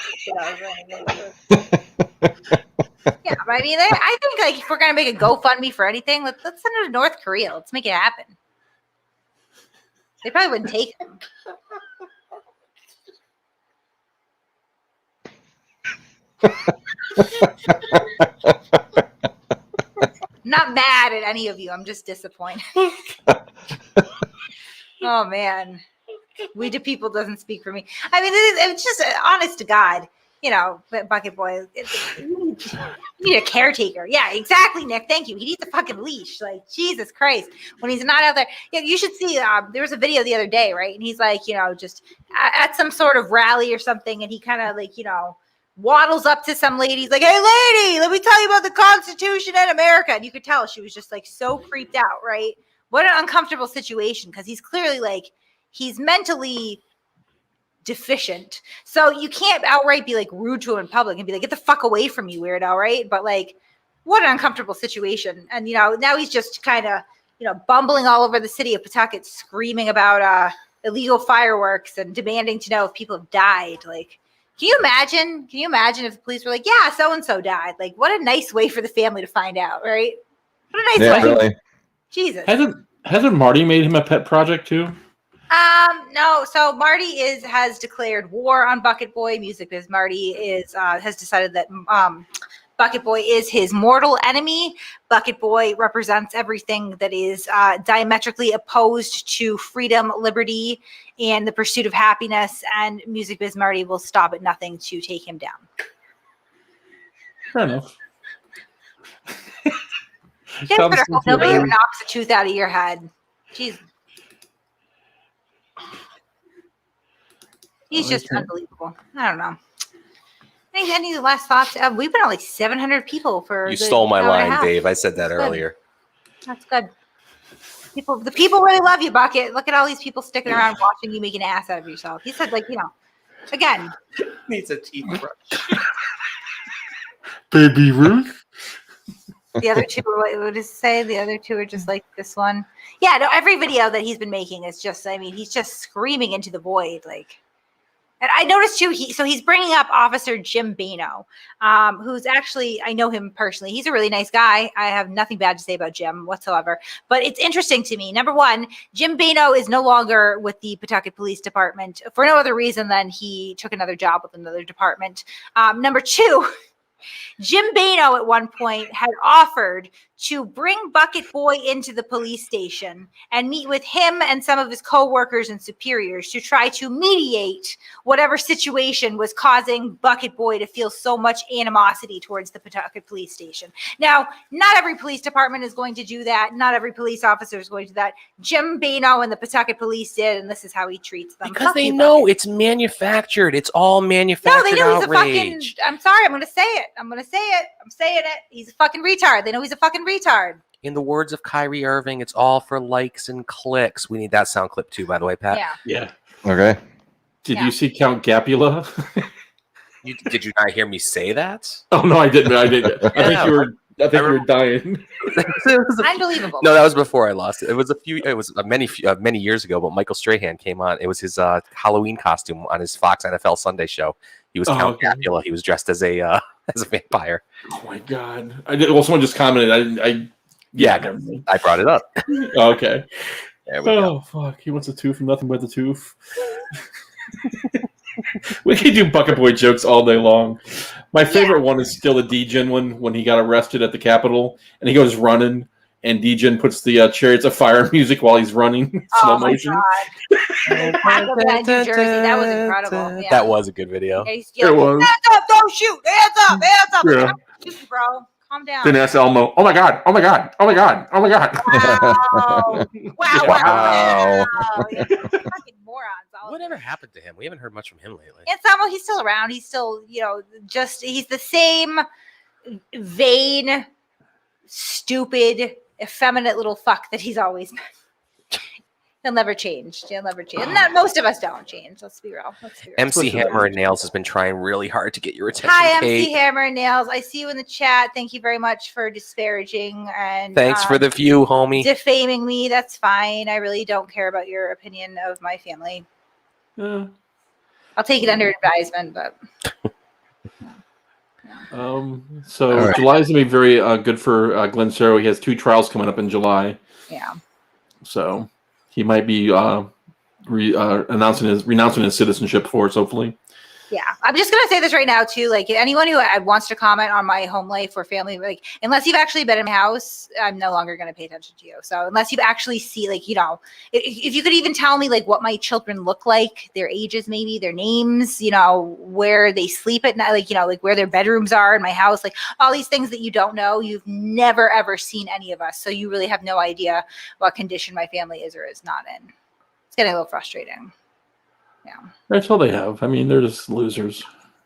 but I mean, I think like if we're gonna make a GoFundMe for anything, let's send it to North Korea. Let's make it happen. They probably wouldn't take him. Not mad at any of you. I'm just disappointed. Oh man. We the people doesn't speak for me. I mean, it's just honest to God, Bucketboy. You need a caretaker. Yeah, exactly, Nick. Thank you. He needs a fucking leash. Like, Jesus Christ. When he's not out there. Yeah, you should see, there was a video the other day, right? And he's like, just at some sort of rally or something. And he kind of like, waddles up to some lady. He's like, hey, lady, let me tell you about the Constitution and America. And you could tell she was just like so creeped out, right? What an uncomfortable situation, because he's clearly like, he's mentally deficient. So you can't outright be like rude to him in public and be like, get the fuck away from me, weirdo, right? But like, what an uncomfortable situation. And, now he's just kind of, bumbling all over the city of Pawtucket, screaming about illegal fireworks and demanding to know if people have died. Like, can you imagine if the police were like, yeah, so-and-so died? Like, what a nice way for the family to find out, right? What a nice way. Really. Jesus. Hasn't Marty made him a pet project too? No. So Marty has declared war on Bucketboy. Music Biz Marty has decided that Bucketboy is his mortal enemy. Bucketboy represents everything that is diametrically opposed to freedom, liberty, and the pursuit of happiness. And Music Biz Marty will stop at nothing to take him down. Fair enough. Nobody ever knocks a tooth out of your head. Jeez. He's just unbelievable. I don't know. Any last thoughts? We've been on like 700 people for. You stole my line, Dave. I said that earlier. That's good. The people really love you, Bucket. Look at all these people sticking around watching you make an ass out of yourself. He said, like, again. Needs a teeth brush. Baby Ruth. The other two, what does it say? The other two are just like this one. Yeah, no, every video that he's been making is just, he's just screaming into the void, like. And I noticed too, he's bringing up Officer Jim Bano, who's actually, I know him personally. He's a really nice guy. I have nothing bad to say about Jim whatsoever. But it's interesting to me. Number one, Jim Bano is no longer with the Pawtucket Police Department for no other reason than he took another job with another department. Number two, Jim Bano at one point had offered to bring Bucketboy into the police station and meet with him and some of his co-workers and superiors to try to mediate whatever situation was causing Bucketboy to feel so much animosity towards the Pawtucket police station. Now, not every police department is going to do that. Not every police officer is going to do that. Jim Bano and the Pawtucket police did, and this is how he treats them. Because they know it's manufactured. It's all manufactured. No, they know outrage. he's a fucking. I'm sorry. I'm going to say it. I'm saying it. He's a fucking retard. They know he's a fucking retard. In the words of Kyrie Irving, it's all for likes and clicks. We need that sound clip too, by the way, Pat. Yeah. Okay. Did you see Count Gapula? Did you not hear me say that? Oh no, I didn't. I think you were. I think you were dying. Unbelievable. No, that was before I lost it. It was many years ago. But Michael Strahan came on. It was his Halloween costume on his Fox NFL Sunday show. He was Count Gapula. He was dressed as a vampire. Oh my god! I did. Well, someone just commented. I brought it up. Okay. There we go. Fuck! He wants a tooth and nothing but the tooth. We can do Bucketboy jokes all day long. My favorite one is still the D-Gen one when he got arrested at the Capitol and he goes running and D-Gen puts the Chariots of Fire music while he's running slow motion. New Jersey. That was incredible. Yeah. That was a good video. He's yelling, hands up, don't shoot, hands up, hands up. Yeah. Like, bro, calm down. Then ask Elmo, oh my god, oh my god, oh my god, oh my god. Wow. Yeah, fucking morons. Whatever happened to him? We haven't heard much from him lately. And Samuel, he's still around. He's still, he's the same vain, stupid, effeminate little fuck that he's always been. He'll never change. And most of us don't change. Let's be real. MC Hammer and Nails has been trying really hard to get your attention. Hi, Kate. MC Hammer and Nails. I see you in the chat. Thank you very much for disparaging and Thanks for the view, homie. Defaming me. That's fine. I really don't care about your opinion of my family. Yeah. I'll take it under advisement, but. So right. July is going to be very good for Glenn Cerio. He has 2 trials coming up in July. Yeah. So he might be renouncing his citizenship for us, hopefully. Yeah, I'm just gonna say this right now too. Like anyone who wants to comment on my home life or family, like unless you've actually been in my house, I'm no longer gonna pay attention to you. So unless you actually see, like if you could even tell me like what my children look like, their ages, maybe their names, where they sleep at night, like where their bedrooms are in my house, like all these things that you don't know, you've never ever seen any of us, so you really have no idea what condition my family is or is not in. It's getting a little frustrating. Yeah. That's all they have. I mean, they're just losers.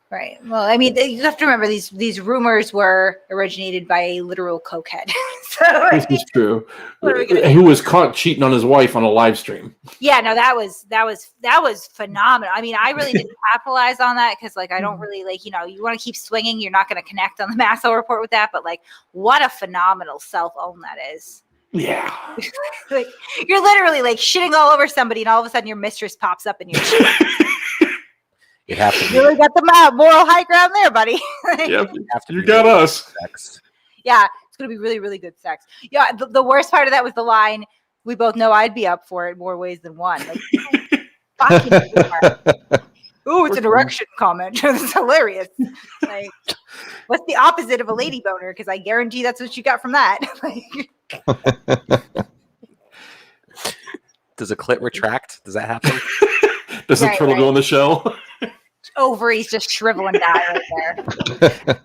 Right. Well, I mean, you have to remember these rumors were originated by a literal cokehead. So, this is true. Who was caught cheating on his wife on a live stream? Yeah, no, that was phenomenal. I mean, I really didn't capitalize on that because, like, I don't really you want to keep swinging. You're not going to connect on the Masshole Report with that, but like, what a phenomenal self-own that is. Yeah. Like you're literally like shitting all over somebody, and all of a sudden your mistress pops up in your shit. It happened. You really got the moral high ground there, buddy. Yep. You got us. Sex. Yeah, it's gonna be really, really good sex. Yeah, the worst part of that was the line, "We both know I'd be up for it more ways than one." Like, fucking ooh, it's an erection comment. It's hilarious. Like, what's the opposite of a lady boner? Because I guarantee that's what you got from that. Does a clit retract? Does that happen? Does the turtle go in the shell? Ovaries just shrivel and die right there.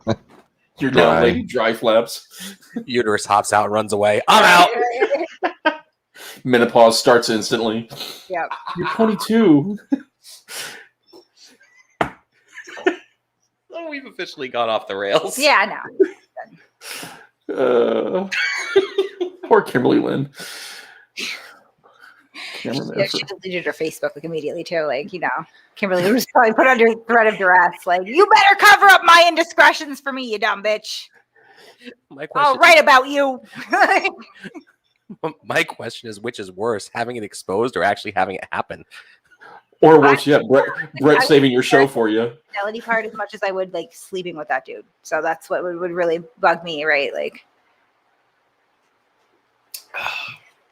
You're down, lady. Dry flaps. Uterus hops out and runs away. I'm out. Menopause starts instantly. Yeah. You're 22. Oh, we've officially gone off the rails. Yeah, I know. Poor Kimberly Lynn. She deleted her Facebook like immediately too. Like, Kimberly was probably put under threat of duress. Like, you better cover up my indiscretions for me, you dumb bitch. I'll write about you. My question is, which is worse, having it exposed or actually having it happen? Or worse yet, Brett saving your show for you. Fidelity part as much as I would like sleeping with that dude. So that's what would really bug me, right? Like,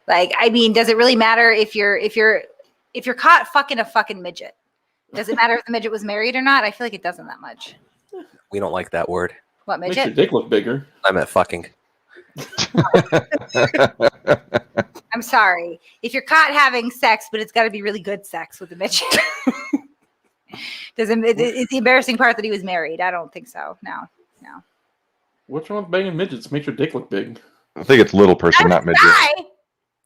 I mean, does it really matter if you're caught fucking a fucking midget? Does it matter if the midget was married or not? I feel like it doesn't that much. We don't like that word. What, Makes your midget? dick look bigger. I meant fucking. I'm sorry. If you're caught having sex, but it's got to be really good sex with a midget. It's the embarrassing part that he was married. I don't think so. No. What's wrong with banging midgets? Makes your dick look big. I think it's little person, not midget. Guy.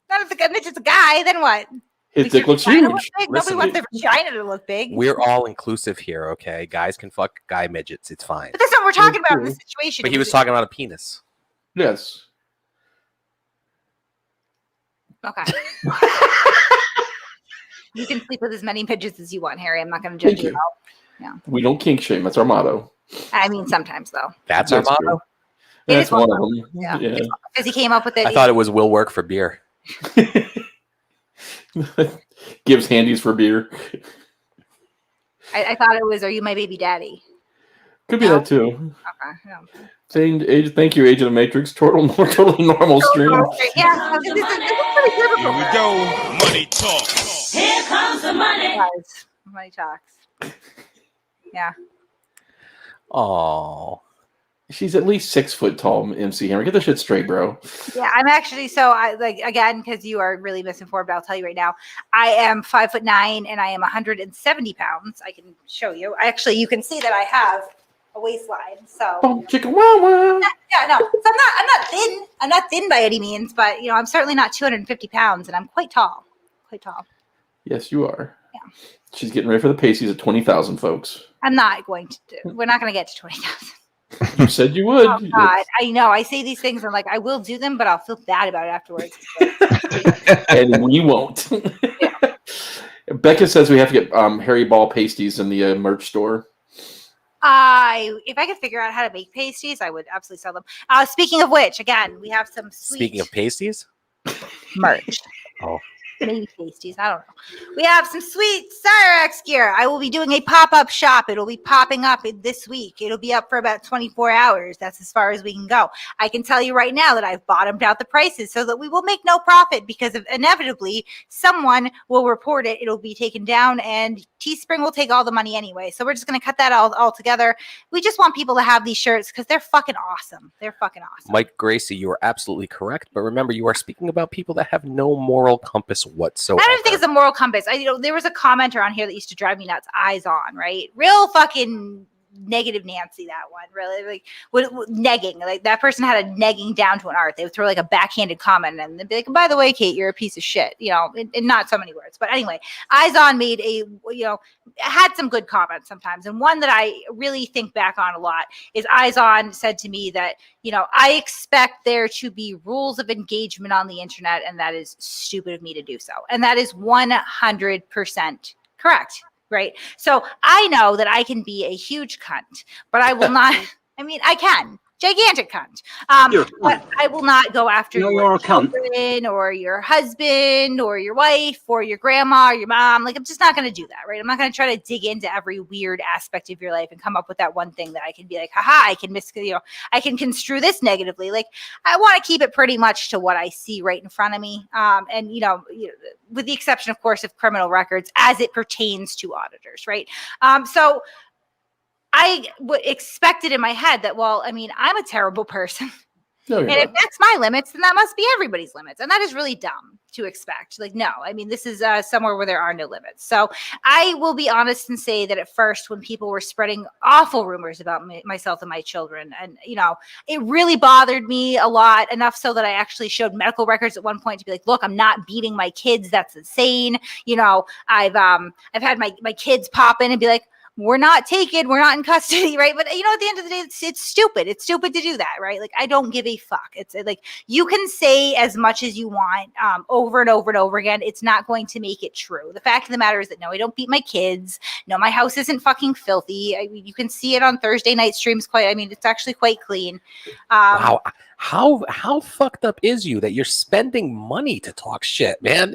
Not if the midget's a guy. Then what? His dick looks Vagina huge. look big? Nobody Listen, wants their vagina to look big. We're all inclusive here, okay? Guys can fuck guy midgets. It's fine. But that's not what we're talking about in this situation. But he was talking about a penis. Yes. Okay. You can sleep with as many midgets as you want, Harry. I'm not going to judge Thank you you. at all. Yeah. We don't kink shame. That's our motto. I mean, sometimes though. That's our That's motto? That's one of them. Yeah. Yeah. Because he came up with it. I thought it was will work for beer. Gives handies for beer. I thought it was, are you my baby daddy? Could be that too. Okay. No. Thank you, Agent of Matrix. Totally normal stream. Yeah. This is pretty good. Here we go. Money talk. Here comes the money. Guys, money talks. Yeah. Oh. She's at least 6 foot tall, MC Hammer. Get the shit straight, bro. Yeah, I'm actually again, because you are really misinformed, I'll tell you right now. I am 5'9" and I am 170 pounds. I can show you. Actually, you can see that I have a waistline. So chicken wow. Yeah, no. So I'm not thin. I'm not thin by any means, but I'm certainly not 250 pounds, and I'm quite tall. Quite tall. Yes, you are. Yeah. She's getting ready for the Pacey's at 20,000, folks. I'm not going to do. We're not going to get to 20,000. You said you would. Oh God, I know. I say these things. I'm like, I will do them, but I'll feel bad about it afterwards. And we won't. Becca says we have to get Harry Ball pasties in the merch store. If I could figure out how to make pasties, I would absolutely sell them. Speaking of which, again, we have some sweet Speaking of pasties? merch. Oh. Maybe pasties. I don't know. We have some sweet Cyrex gear. I will be doing a pop-up shop. It'll be popping up this week. It'll be up for about 24 hours. That's as far as we can go. I can tell you right now that I've bottomed out the prices so that we will make no profit because inevitably someone will report it. It'll be taken down and Teespring will take all the money anyway. So we're just going to cut that all together. We just want people to have these shirts because they're fucking awesome. They're fucking awesome. Mike Gracie, you are absolutely correct. But remember, you are speaking about people that have no moral compass whatsoever. I don't even think it's a moral compass. There was a commenter on here that used to drive me nuts. Eyes on, right? Real fucking negative Nancy, that one. Really, like negging. Like that person had a negging down to an art. They would throw like a backhanded comment and they'd be like, "By the way, Kate, you're a piece of shit." In not so many words, but anyway, Eyes on made had some good comments sometimes, and one that I really think back on a lot is Eyes on said to me that I expect there to be rules of engagement on the internet, and that is stupid of me to do so, and that is 100% correct. Right. So I know that I can be a huge cunt, but I will not. I mean, I can. Gigantic cunt. But I will not go after your children or your husband or your wife or your grandma or your mom. Like, I'm just not going to do that, right? I'm not going to try to dig into every weird aspect of your life and come up with that one thing that I can be like, haha, I can construe this negatively. Like, I want to keep it pretty much to what I see right in front of me. And with the exception, of course, of criminal records as it pertains to auditors, right? So I expected in my head that, well, I mean, I'm a terrible person. No, and if that's my limits, then that must be everybody's limits. And that is really dumb to expect. Like, no, I mean, this is somewhere where there are no limits. So I will be honest and say that at first, when people were spreading awful rumors about myself and my children, and, it really bothered me a lot, enough so that I actually showed medical records at one point to be like, look, I'm not beating my kids. That's insane. I've had my kids pop in and be like, we're not taken, we're not in custody, right? But at the end of the day, it's stupid. It's stupid to do that, right? Like, I don't give a fuck. It's like, you can say as much as you want over and over and over again. It's not going to make it true. The fact of the matter is that no, I don't beat my kids. No, my house isn't fucking filthy. You can see it on Thursday night streams. It's actually quite clean. Wow. How fucked up is you that you're spending money to talk shit, man?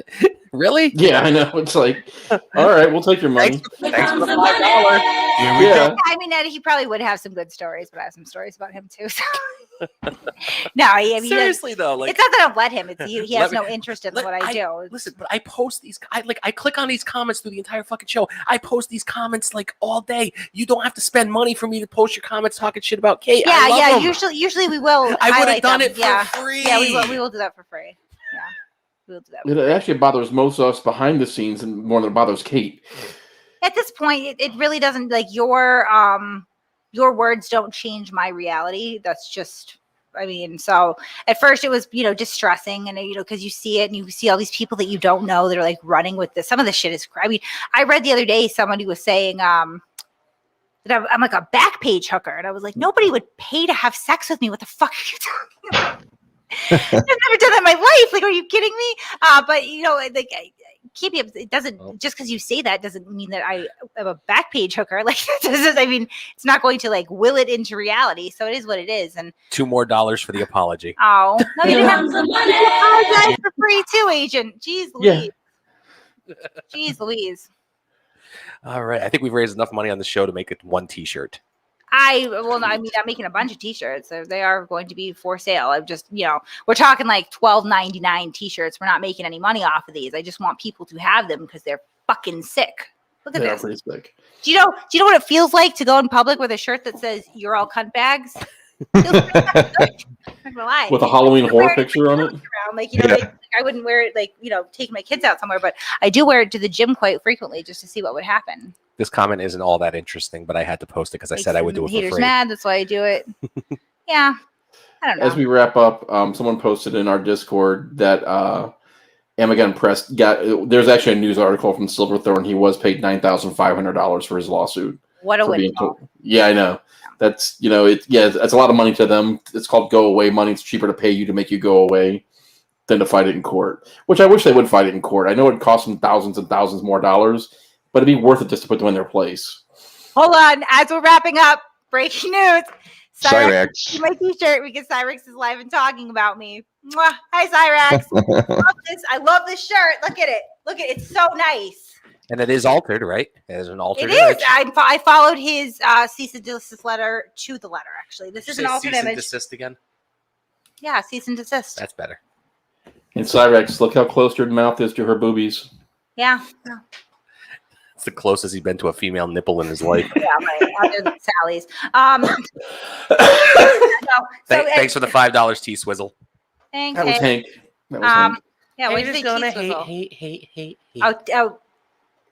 Really? Yeah, I know. It's like, all right, we'll take your money. Thanks for the $5. Yeah. I mean, Eddie, he probably would have some good stories, but I have some stories about him too. So. No, I mean, seriously though, like it's not that I don't let him. It's he has me- no interest in what I do. Listen, but I post these. I click on these comments through the entire fucking show. I post these comments like all day. You don't have to spend money for me to post your comments talking shit about Kate. Yeah, I love them. Usually we will. I would have done them. it for free. Yeah, we will do that for free. Yeah, we will do that. It actually bothers most of us behind the scenes, and more than it bothers Kate. At this point, it really doesn't, like, your words don't change my reality. That's just, I mean, so at first it was, distressing, and, because you see it and you see all these people that you don't know that are like running with this. Some of the shit is, I mean, I read the other day, somebody was saying, that I'm like a back page hooker. And I was like, nobody would pay to have sex with me. What the fuck are you talking about? I've never done that in my life. Like, are you kidding me? But like, keep it doesn't, just because you say that doesn't mean that I am a back page hooker. Like, I mean, it's not going to like will it into reality. So it is what it is. And $2 more for the apology. oh no, you didn't have to apologize for free too, Agent. Jeez Louise. Yeah. Jeez Louise. All right, I think we've raised enough money on the show to make it one T-shirt. I mean, I'm making a bunch of T-shirts. So they are going to be for sale. I'm just, we're talking like $12.99 T-shirts. We're not making any money off of these. I just want people to have them because they're fucking sick. Look at They are this. pretty sick. Do you know what it feels like to go in public with a shirt that says "You're all cunt bags"? I'm not gonna lie. With a Halloween horror picture on it. Like, like, I wouldn't wear it, like, taking my kids out somewhere, but I do wear it to the gym quite frequently just to see what would happen. This comment isn't all that interesting, but I had to post it because I said I would do it for Haters free. mad, that's why I do it. Yeah, I don't know. As we wrap up, someone posted in our Discord that Amagon Press there's actually a news article from Silverthorne. He was paid $9,500 for his lawsuit. What a windfall. Yeah, I know. That's, it's a lot of money to them. It's called go away money. It's cheaper to pay you to make you go away than to fight it in court, which I wish they would fight it in court. I know it costs them thousands and thousands more dollars, but it'd be worth it just to put them in their place. Hold on. As we're wrapping up, breaking news. Cyrax. My T-shirt because Cyrax is live and talking about me. Mwah. Hi, Cyrax. I love this shirt. Look at it. It's so nice. And it is altered, right? It is an altered It is. image. I followed his cease and desist letter to the letter, actually. This is an altered cease and image. desist again? Yeah, cease and desist. That's better. And Cyrax, look how close your mouth is to her boobies. Yeah. It's the closest he's been to a female nipple in his life. Yeah, right. Other than Sally's. Thanks for the $5 T-Swizzle. Thanks. That was Hank. Yeah, what Haters did gonna hate. Oh,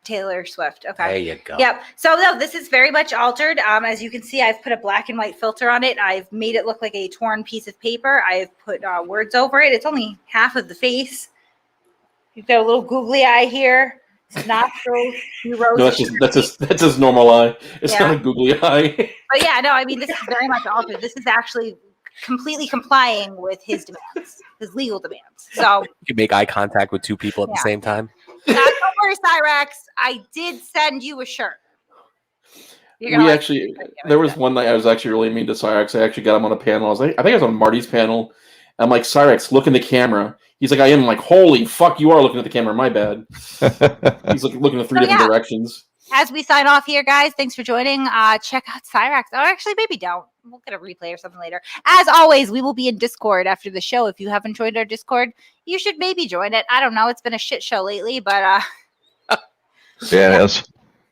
Taylor Swift. Okay. There you go. Yep. So no, this is very much altered. As you can see, I've put a black and white filter on it. I've made it look like a torn piece of paper. I've put words over it. It's only half of the face. You've got a little googly eye here. It's nostrils. No, that's his normal eye. It's not a googly eye. But yeah, no, I mean, this is very much altered. This is actually completely complying with his demands, his legal demands. So you can make eye contact with two people at the same time. Don't worry, Cyrax. I did send you a shirt. There was one night I was actually really mean to Cyrax. I actually got him on a panel. I think I was on Marty's panel. I'm like, Cyrax, look in the camera. He's like, I am. I'm like, holy fuck, you are looking at the camera. My bad. He's looking in three different directions. As we sign off here, guys, thanks for joining. Check out Cyrax. Oh, actually, maybe don't. We'll get a replay or something later. As always, we will be in Discord after the show. If you haven't joined our Discord, you should maybe join it. I don't know. It's been a shit show lately, but yeah, it is.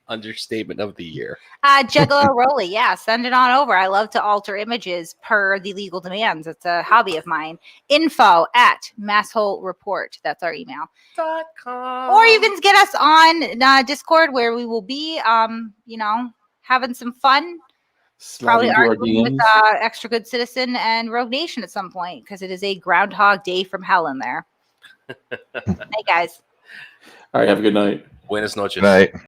Understatement of the year. Juggalo Rolly, yeah, send it on over. I love to alter images per the legal demands. It's a hobby of mine. info@Masshole Report. That's our email. .com. Or you can get us on Discord where we will be, having some fun. Probably arguing with Extra Good Citizen and Rogue Nation at some point because it is a Groundhog Day from hell in there. Hey, guys. All right, have a good night. Buenas noches. Night.